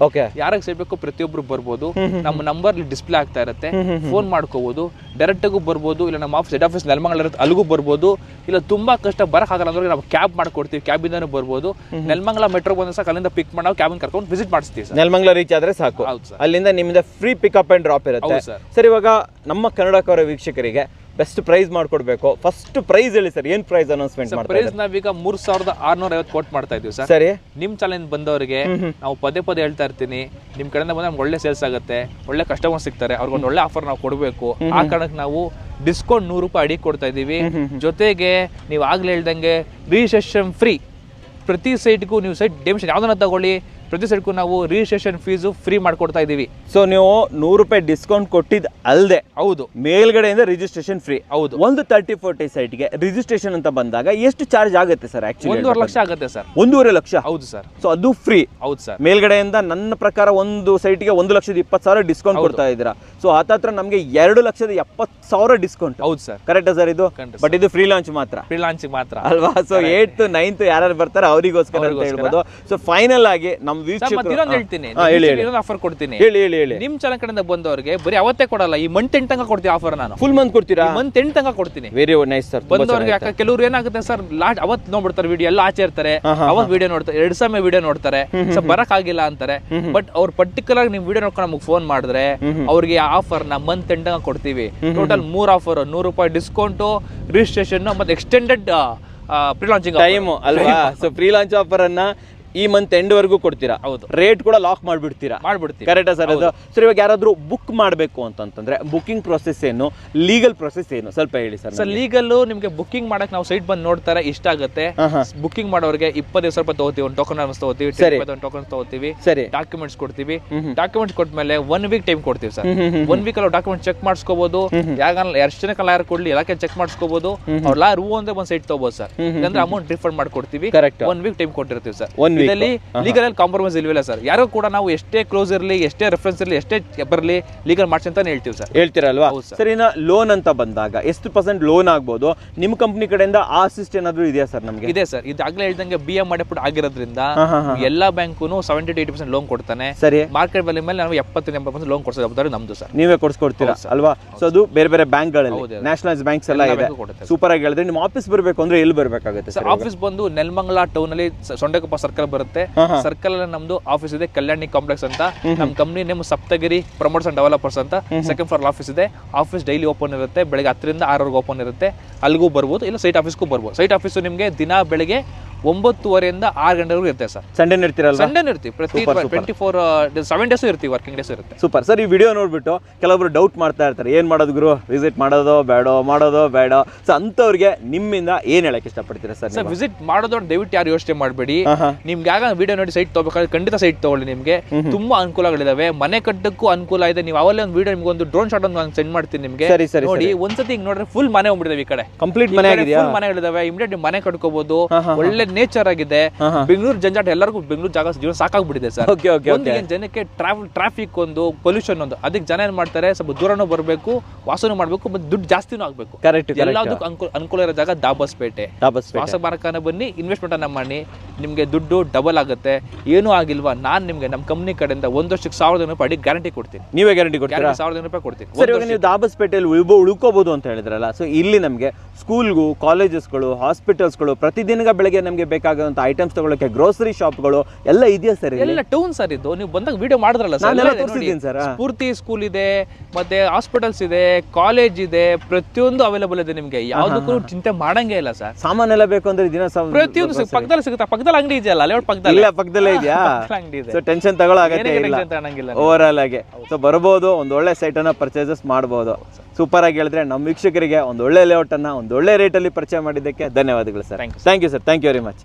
[SPEAKER 1] ಯಾರಿಗೆ ಸೇರ್ಬೇಕು ಪ್ರತಿಯೊಬ್ರು ಬರ್ಬೋದು. ನಮ್ಮ ನಂಬರ್ ಡಿಸ್ಪ್ಲೇ ಆಗ್ತಾ ಇರುತ್ತೆ, ಫೋನ್ ಮಾಡ್ಕೋಬಹುದು. ಡೈರೆಕ್ಟ್ ಆಗೂ ಬರ್ಬೋದು, ಇಲ್ಲ ನಮ್ಮ ಹೆಡ್ ಆಫೀಸ್ ನೆಲಮಂಗಲ ಇರುತ್ತೆ ಅಲ್ಲಿಗೂ ಬರ್ಬೋದು. ಇಲ್ಲ ತುಂಬಾ ಕಷ್ಟ ಬರಕ್ಕಾಗಲ್ಲ ಅಂದ್ರೆ ನಾವು ಕ್ಯಾಬ್ ಮಾಡ್ಕೊಡ್ತೀವಿ, ಕ್ಯಾಬ್ ಇಂದಾನು ಬರ್ಬೋದು. ನೆಲಮಂಗಲ ಮೆಟ್ರೋ ಬಂದ ಸಾಕು, ಅಲ್ಲಿಂದ ಪಿಕ್ ಮಾಡಿ ನಾವು ಕ್ಯಾಬಿನ್ ಕರ್ಕೊಂಡು ವಿಸಿಟ್ ಮಾಡಿಸ್ತೀವಿ ಸರ್. ನೆಲಮಂಗಲ ರೀಚ್ ಆದ್ರೆ ಸಾಕು, ಅಲ್ಲಿಂದ ನಿಮ್ಮಿಂದ ಫ್ರೀ ಪಿಕಪ್ ಅಂಡ್ ಡ್ರಾಪ್ ಇರುತ್ತೆ ಸರ್. ಇವಾಗ ನಮ್ಮ ಕನ್ನಡಕರ ವೀಕ್ಷಕರಿಗೆ ಬೆಸ್ಟ್ ಪ್ರೈಸ್ ಮಾಡ್ಕೊಡ್ಬೇಕು. ಫಸ್ಟ್ ಪ್ರೈಸ್ ಹೇಳಿ ಸರ್, ಏನ್ ಪ್ರೈಸ್ ಅನೌನ್ಸ್ಮೆಂಟ್ ಮಾಡ್ತಾರೆ? ಪ್ರೈಸ್ ನಾವೀಗ 3650 ಕೋಟ್ ಮಾಡ್ತಾ ಇದೀವಿ ಸರ್. ಸರಿ. ನಿಮ್ ಚಾಲೆಂಜ್ ಬಂದವರಿಗೆ ನಾವು ಪದೇ ಹೇಳ್ತಾ ಇರ್ತೀನಿ, ನಿಮ್ ಕಡೆಯಿಂದ ಬಂದ್ರೆ ನಮ್ಗೆ ಒಳ್ಳೆ ಸೇಲ್ಸ್ ಆಗುತ್ತೆ, ಒಳ್ಳೆ ಕಸ್ಟಮರ್ ಸಿಗ್ತಾರೆ, ಅವ್ರಿಗೊಂದು ಒಳ್ಳೆ ಆಫರ್ ನಾವು ಕೊಡಬೇಕು. ಆ ಕಾರಣಕ್ಕೆ ನಾವು ಡಿಸ್ಕೌಂಟ್ 100 ರೂಪಾಯಿ ಅಡಿ ಕೊಡ್ತಾ ಇದೀವಿ. ಜೊತೆಗೆ ನೀವು ಆಗ್ಲೇ ಹೇಳ್ದಂಗೆ ರಿಜಿಸ್ಟ್ರೇಷನ್ ಫ್ರೀ. ಪ್ರತಿ ಸೈಟ್ಗೂ ನೀವು ಸೈಟ್ ಡೆಮಿಷನ್ ಯಾವ್ದನ್ನ ತಗೊಳ್ಳಿ,
[SPEAKER 2] ಪ್ರತಿ ಸೈಟ್ಗೂ ನಾವು ರಿಜಿಸ್ಟ್ರೇಷನ್ ಫೀಸು ಫ್ರೀ ಮಾಡ್ಕೊಡ್ತಾ ಇದೀವಿ.
[SPEAKER 1] ಸೊ ನೀವು ₹100 ಡಿಸ್ಕೌಂಟ್ ಕೊಟ್ಟಿದ್ದು ಅಲ್ಲದೆ
[SPEAKER 2] ಹೌದು,
[SPEAKER 1] ಮೇಲ್ಗಡೆಯಿಂದ ರಿಜಿಸ್ಟ್ರೇಷನ್ ಫ್ರೀ.
[SPEAKER 2] ಹೌದು.
[SPEAKER 1] ಒಂದು 30-40 ಸೈಟ್ಗೆ ರಿಜಿಸ್ಟ್ರೇಷನ್ ಅಂತ ಬಂದಾಗ ಎಷ್ಟು ಚಾರ್ಜ್ ಆಗುತ್ತೆ ಸರ್? ಆಕ್ಚುಲಿ
[SPEAKER 2] 1.5 ಲಕ್ಷ ಆಗುತ್ತೆ ಸರ್.
[SPEAKER 1] 1.5 ಲಕ್ಷ?
[SPEAKER 2] ಹೌದು ಸರ್.
[SPEAKER 1] ಸೊ ಅದು ಫ್ರೀ?
[SPEAKER 2] ಹೌದು ಸರ್.
[SPEAKER 1] ಮೇಲ್ಗಡೆಯಿಂದ ನನ್ನ ಪ್ರಕಾರ ಒಂದು ಸೈಟ್ಗೆ 1,20,000 ಡಿಸ್ಕೌಂಟ್ ಕೊಡ್ತಾ ಇದ್ದೀರಾ. ಸೊ ಹತ್ರ ನಮಗೆ 2,70,000 ಡಿಸ್ಕೌಂಟ್.
[SPEAKER 2] ಹೌದು ಸರ್.
[SPEAKER 1] ಕರೆಕ್ಟಾ ಸರ್ ಇದು? ಬಟ್ ಇದು ಫ್ರೀ ಲಾಂಚ್ ಮಾತ್ರ,
[SPEAKER 2] ಫ್ರೀ ಲಾಂಚ್ ಮಾತ್ರ
[SPEAKER 1] ಅಲ್ವಾ? ಸೊ 8th 9th ಯಾರು ಬರ್ತಾರೆ ಅವರಿಗೋಸ್ಕರ ಅಂತ ಹೇಳ್ಬೋದು. ಸೊ ಫೈನಲ್ ಆಗಿ ನಮ್ಮ ವೀಕ್ಷಕರು
[SPEAKER 2] ಹೇಳ್ತೀನಿ, ಆಫರ್ ಕೊಡ್ತೀನಿ.
[SPEAKER 1] ಹೇಳಿ ಹೇಳಿ ಹೇಳಿ.
[SPEAKER 2] ನಿಮ್ ಚಾನಲ್ ಕಡೆಯಿಂದ ಬಂದವರಿಗೆ ಬರೀ ಅವತ್ತೇ ಕೊಡಲ್ಲ, ಈ ಮಂತ್ ಎಂಡ್ ತನಕ ಕೊಡ್ತೀವಿ ಆಫರ್. ನಾನು
[SPEAKER 1] ಫುಲ್ ಮಂತ್ ಕೊಡ್ತೀರಾ?
[SPEAKER 2] ಮಂತ್ ಎಂಡ್ ತನಕ ಕೊಡ್ತೀನಿ.
[SPEAKER 1] Very nice sir.
[SPEAKER 2] ಬಂದವರಿಗೆ ಯಾಕೆ ಕೆಲವರು ಏನಾಗುತ್ತೆ ಸರ್, ಲಾಸ್ಟ್ ಅವತ್ತು ನೋಡ್ಬಿಡ್ತಾರೆ ವಿಡಿಯೋ, ಎಲ್ಲ ಆಚೆ ಇರ್ತಾರೆ, ಅವತ್ತು ವಿಡಿಯೋ ನೋಡ್ತಾರೆ, 2 ಸಮಯ ವಿಡಿಯೋ ನೋಡ್ತಾರೆ, ಸೊ ಬರಕ್ ಆಗಿಲ್ಲ ಅಂತಾರೆ. ಬಟ್ ಅವ್ರು ಪರ್ಟಿಕ್ಯುಲರ್ ನಿಮ್ ವಿಡಿಯೋ ನೋಡ್ಕೊಂಡು ನಮಗೆ ಫೋನ್ ಮಾಡಿದ್ರೆ ಅವ್ರಿಗೆ ಆಫರ್ ನ ಮಂತ್ ಎಂಡ್ ತನಕ ಕೊಡ್ತೀವಿ. ಟೋಟಲ್ 3 ಆಫರ್, ₹100 ಡಿಸ್ಕೌಂಟ್, ರಿಜಿಸ್ಟ್ರೇಷನ್ ಮತ್ತೆ ಎಕ್ಸ್ಟೆಂಡೆಡ್ ಪ್ರೀ ಲಾಂಚಿಂಗ್
[SPEAKER 1] ಟೈಮ್ ಅಲ್ವಾ? ಸೊ ಪ್ರೀ ಲಾಂಚ್ ಆಫರ್ ಅನ್ನ ಈ ಮಂತ್ ಎಂಡ್ ವರೆಗೂ ಕೊಡ್ತೀರಾ?
[SPEAKER 2] ಹೌದು.
[SPEAKER 1] ರೇಟ್ ಕೂಡ ಲಾಕ್ ಮಾಡ್ಬಿಡ್ತೀರಾ?
[SPEAKER 2] ಮಾಡ್ಬಿಡ್ತೀವಿ.
[SPEAKER 1] ಕರೆಕ್ಟಾ ಸರ್? ಅದು ಸರ್ ಇವಾಗ ಯಾರಾದ್ರೂ ಬುಕ್ ಮಾಡಬೇಕು ಅಂತಂದ್ರೆ ಬುಕಿಂಗ್ ಪ್ರೊಸೆಸ್ ಏನು, ಲೀಗಲ್ ಪ್ರೊಸೆಸ್ ಏನು ಸ್ವಲ್ಪ ಹೇಳಿ ಸರ್.
[SPEAKER 2] ಸರ್ ಲೀಗಲ್ ನಿಮಗೆ ಬುಕಿಂಗ್ ಮಾಡಕ್ ನಾವು ಸೈಟ್ ಬಂದು ನೋಡ್ತಾರೆ, ಇಷ್ಟ ಆಗುತ್ತೆ. ಬುಕಿಂಗ್ ಮಾಡೋರಿಗೆ ₹20,000 ತಗೋತೀವಿ, ಒಂದು ಟೋಕನ್ ತಗೋತೀವಿ, ಟೋಕನ್ ತಗೋತೀವಿ, ಡಾಕ್ಯುಮೆಂಟ್ಸ್ ಕೊಡ್ತೀವಿ. ಡಾಕ್ಯುಮೆಂಟ್ಸ್ ಕೊಟ್ಮೇಲೆ 1 ವೀಕ್ ಟೈಮ್ ಕೊಡ್ತೀವಿ ಸರ್. 1 ವೀಕ್ ಅಲ್ಲಿ ಡಾಕ್ಯುಮೆಂಟ್ ಚೆಕ್ ಮಾಡಿಸ್ಕೋಬಹುದು. ಎಷ್ಟು ಜನಕ್ಕೆ ಲಾಯರ್ ಕೊಡ್ಲಿ ಎಲ್ಲಕ್ಕೆ ಚೆಕ್ ಮಾಡಿಸ್ಕೋಬಹುದು. ಅವ್ರ ಲಾಯರ್ ಅಂದ್ರೆ ಒಂದು ಸೈಟ್ ತಗೋಬಹುದು ಸರ್. ಅಂದ್ರೆ ಅಮೌಂಟ್ ರಿಫಂಡ್ ಮಾಡ್ಕೊಡ್ತೀವಿ. 1 ವೀಕ್ ಟೈಮ್ ಕೊಟ್ಟಿರ್ತೀವಿ ಸರ್. ಇದರಲ್ಲಿ ಲೀಗಲ್ ಅಲ್ಲಿ ಕಾಂಪ್ರಮೈಸ್ ಇಲ್ವಿಲ್ಲ ಸರ್. ಯಾರು ಕೂಡ ನಾವು ಎಷ್ಟೇ ಕ್ಲೋಸ್ ಇರಲಿ, ಎಷ್ಟೇ ರೆಫರೆನ್ಸ್ ಇರಲಿ, ಎಷ್ಟೇ ಬರಲಿ, ಲೀಗಲ್ ಮಾಡ್ಸಿ ಅಂತಾನೆ ಹೇಳ್ತೀವಿ ಸರ್.
[SPEAKER 1] ಹೇಳ್ತೀರಲ್ವಾ? ಸರ್ ಇನ್ನ ಲೋನ್ ಅಂತ ಬಂದಾಗ ಎಷ್ಟು % ಲೋನ್ ಆಗ್ಬೋದು? ನಿಮ್ಮ ಕಂಪನಿ ಕಡೆಯಿಂದ ಆ ಅಸಿಸ್ಟ್ ಏನಾದ್ರು ಇದೆಯಾ ಸರ್? ನಮಗೆ ಇದೆ
[SPEAKER 2] ಸರ್. ಇದಾಗಲೇ ಹೇಳ್ದಂಗೆ BM ಮಾಡಿಬಿಟ್ಟು ಆಗಿರೋದ್ರಿಂದ ಎಲ್ಲಾ ಬ್ಯಾಂಕು 70 to 80% ಲೋನ್ ಕೊಡ್ತಾನೆ.
[SPEAKER 1] ಸರಿ.
[SPEAKER 2] ಮಾರ್ಕೆಟ್ ವ್ಯಾಲ್ಯೂ ಮೇಲೆ ನಾವು 70-80% ಲೋನ್ ಕೊಡ್ಸೋ ಜವಾಬ್ದಾರಿ ನಮ್ದು ಸರ್.
[SPEAKER 1] ನೀವೇ ಕೊಡ್ಸ್ಕೊಡ್ತೀರಾ ಅಲ್ವಾ? ಸೊ ಅದು ಬೇರೆ ಬೇರೆ ಬ್ಯಾಂಕ್ಗಳಲ್ಲಿ, ನ್ಯಾಷನಲೈಸ್ ಬ್ಯಾಂಕ್ಸ್ ಎಲ್ಲ ಇದೆ. ಸೂಪರ್ ಆಗಿ ಹೇಳಿದ್ರೆ. ನಿಮ್ಮ ಆಫೀಸ್ ಬರಬೇಕು ಅಂದ್ರೆ ಎಲ್ಲಿ ಬರಬೇಕಾಗುತ್ತೆ ಸರ್?
[SPEAKER 2] ಆಫೀಸ್ ಬಂದು ನೆಲಮಂಗಲ ಟೌನ್ ಅಲ್ಲಿ ಸೊಂಡೆಕೊಪ್ಪ ಸರ್ಕಲ್ ಬರುತ್ತೆ. ಸರ್ಕಲ್ ಅಲ್ಲಿ ನಮ್ದು ಆಫೀಸ್ ಇದೆ, ಕಲ್ಯಾಣಿ ಕಾಂಪ್ಲೆಕ್ಸ್ ಅಂತ. ನಮ್ಮ company name Saptagiri promoters and developers ಅಂತ. 2nd ಫ್ಲೋರ್ ಆಫೀಸ್ ಇದೆ. ಆಫೀಸ್ ಡೈಲಿ ಓಪನ್ ಇರುತ್ತೆ, ಬೆಳಗ್ಗೆ 10 ರಿಂದ 6 ಓಪನ್ ಇರುತ್ತೆ. ಅಲ್ಲಿಗೂ ಬರ್ಬೋದು, ಇಲ್ಲ ಸೈಟ್ ಆಫೀಸ್ಗೂ ಬರ್ಬೋದು. ಸೈಟ್ ಆಫೀಸ್ ನಿಮಗೆ ದಿನ ಬೆಳಗ್ಗೆ 9:30 6 ಗಂಟೆವರೆಗೂ ಇರುತ್ತೆ ಸರ್.
[SPEAKER 1] ಸಂಡೇ ಇರ್ತೀರಲ್ಲ? ಸಂಡೇ
[SPEAKER 2] ಇರ್ತೀವಿ. ಪ್ರತಿ 7 ಡೇಸ್ ಇರ್ತೀವಿ, ವರ್ಕಿಂಗ್ ಡೇಸ್ ಇರುತ್ತೆ.
[SPEAKER 1] Super sir. ಈ ವಿಡಿಯೋ ನೋಡ್ಬಿಟ್ಟು ಕೆಲವೊಬ್ರು ಡೌಟ್ ಮಾಡ್ತಾ ಇರ್ತಾರೆ, ಏನ್ ಮಾಡೋದು ಗುರು, ವಿಸಿಟ್ ಮಾಡೋದೋ ಬೇಡ. ಸೊ ಅಂತವ್ರಿಗೆ ನಿಮ್ಮಿಂದ ಏನ್ ಹೇಳಕ್ ಇಷ್ಟಪಡ್ತೀರಾ ಸರ್?
[SPEAKER 2] ಸರ್ ವಿಸಿಟ್ ಮಾಡೋದು ದಯವಿಟ್ಟು ಯಾರು ಯೋಚನೆ ಮಾಡಬೇಡಿ. ನಿಮ್ಗೆ ಆಗ ವಿಡಿಯೋ ನೋಡಿ ಸೈಟ್ ತಗೋಬೇಕಾದ್ರೆ ಖಂಡಿತ ಸೈಟ್ ತಗೊಳ್ಳಿ. ನಿಮಗೆ ತುಂಬಾ ಅನುಕೂಲಗಳಿದಾವೆ, ಮನೆ ಕಟ್ಟಕ್ಕೂ ಅನುಕೂಲ ಇದೆ. ನೀವು ಅವಲ್ಲೇ ಒಂದು ವಿಡಿಯೋ ನಿಮ್ಗೆ ಒಂದು ಡ್ರೋನ್ ಶಾಟ್ ಒಂದು ಸೆಂಡ್ ಮಾಡ್ತೀನಿ ನಿಮಗೆ. ನೋಡಿ ಒಂದ್ಸತಿ ಹಿಂಗ್ ನೋಡ್ರೆ ಫುಲ್ ಮನೆ ಹೋಗ್ಬಿಟ್ಟಿದೆ. ಈ ಕಡೆ
[SPEAKER 1] ಕಂಪ್ಲೀಟ್ ಮನೆ ಆಗಿದೆ,
[SPEAKER 2] ಮನೆಗಳಿದಾವೆ. ಇಮಿಡಿಯೇಟ್ ಮನೆ ಕಟ್ಕೋಬಹುದು. ಒಳ್ಳೆ ನೇಚರ್ ಆಗಿದೆ. ಬೆಂಗಳೂರು ಜಂಜಾಟ ಎಲ್ಲರಿಗೂ ಬೆಂಗಳೂರು ಜಾಗ ಜೀವನ ಸಾಕಾಗ್ಬಿಟ್ಟಿದೆ ಸರ್. ಜನಕ್ಕೆ ಟ್ರಾಫಿಕ್ ಒಂದು ಪೊಲ್ಯೂಷನ್ ಒಂದು, ಅದಕ್ಕೆ ಜನ ಏನ್ ಮಾಡ್ತಾರೆ, ಸ್ವಲ್ಪ ದೂರನೂ ಬರಬೇಕು, ವಾಸನೂ ಮಾಡ್ಬೇಕು, ಮತ್ತೆ ದುಡ್ಡು ಜಾಸ್ತಿನೂ ಆಗ್ಬೇಕು. ಎಲ್ಲದಕ್ಕೂ ಅನುಕೂಲ ಇರೋ ಜಾಗ ದಾಬಸ್ಪೇಟೆ. ವಾಸಮಾರ್ಕನ ಬನ್ನಿ, ಇನ್ವೆಸ್ಟ್ಮೆಂಟ್ ಅನ್ನ ಮಾಡಿ, ನಿಮ್ಗೆ ದುಡ್ಡು ಡಬಲ್ ಆಗುತ್ತೆ. ಏನೂ ಆಗಿಲ್ವಾ, ನಾನ್ ನಿಮ್ಗೆ ನಮ್ಮ ಕಂಪನಿ ಕಡೆಯಿಂದ 1 ವರ್ಷಕ್ಕೆ ₹1,000 ಗ್ಯಾರಂಟಿ ಕೊಡ್ತೀನಿ.
[SPEAKER 1] ನೀವೇ ಗ್ಯಾರಂಟಿ ಕೊಡ್ತೀರಾ?
[SPEAKER 2] ₹1,000 ಕೊಡ್ತೀನಿ.
[SPEAKER 1] ಸರ್ ಇವಾಗ ನೀವು ದಾಬಸ್ಪೇಟೆಯಲ್ಲಿ ಉಳ್ಕೋಬಹುದು ಅಂತ ಹೇಳಿದ್ರಲ್ಲ, ಸೊ ಇಲ್ಲಿ ನಮಗೆ ಸ್ಕೂಲ್ಗೂ, ಕಾಲೇಜಸ್ಗಳು, ಹಾಸ್ಪಿಟಲ್ಸ್ಗಳು, ಪ್ರತಿದಿನ ಬೆಳಗ್ಗೆ ನಮಗೆ ಬೇಕಾಗುವಂತ ಐಟಮ್ಸ್ ತಗೊಳ್ಳೋಕೆ ಗ್ರೋಸರಿ ಶಾಪ್ಗಳು ಎಲ್ಲ ಇದೆಯಾ ಸರ್?
[SPEAKER 2] ಎಲ್ಲ ಟೌನ್ ಸರ್. ಇದು ನೀವು ಬಂದಾಗ ವಿಡಿಯೋ ಮಾಡಿದ್ರಲ್ಲ
[SPEAKER 1] ಸರ್,
[SPEAKER 2] ಸ್ಫೂರ್ತಿ ಸ್ಕೂಲ್ ಇದೆ, ಮತ್ತೆ ಹಾಸ್ಪಿಟಲ್ಸ್ ಇದೆ, ಕಾಲೇಜ್ ಇದೆ, ಪ್ರತಿಯೊಂದು ಅವೈಲೇಬಲ್ ಇದೆ. ನಿಮ್ಗೆ ಯಾವ್ದಕ್ಕೂ ಚಿಂತೆ ಮಾಡಂಗೇ ಇಲ್ಲ ಸರ್.
[SPEAKER 1] ಸಾಮಾನೆಲ್ಲ ಬೇಕು ಅಂದ್ರೆ ದಿನ
[SPEAKER 2] ಪ್ರತಿಯೊಂದು ಪಕ್ಕದಲ್ಲಿ ಸಿಗುತ್ತೆ. ಪಕ್ಕದಲ್ಲಿ ಅಂಗಡಿ ಇದೆಯಲ್ಲ, ಲೇಔಟ್
[SPEAKER 1] ಪಕ್ಕದಲ್ಲೇ ಇದೆಯಾ?
[SPEAKER 2] ಅಂಗಡಿ ಇದೆ.
[SPEAKER 1] ಸೊ ಟೆನ್ಷನ್ ತಗೊಳ್ಳೋ ಅಗತ್ಯ ಇಲ್ಲ ಓವರ್ ಆಲ್ ಆಗಿ. ಸೊ ಬರ್ಬೋದು, ಒಂದು ಒಳ್ಳೆ ಸೈಟ್ ಅನ್ನ ಪರ್ಚೇಸಸ್ ಮಾಡಬಹುದು. ಸೂಪರ್ ಆಗಿ ಹೇಳಿದ್ರೆ ನಮ್ಮ ವೀಕ್ಷಕರಿಗೆ ಒಂದು ಒಳ್ಳೆ ಲೇಔಟ್ ಅನ್ನ ಒಂದು ಒಳ್ಳೆ ರೇಟ್ ಅಲ್ಲಿ ಪರಿಚಯ ಮಾಡಿದ್ದಕ್ಕೆ ಧನ್ಯವಾದಗಳು sir. Thank you sir. Thank you very much.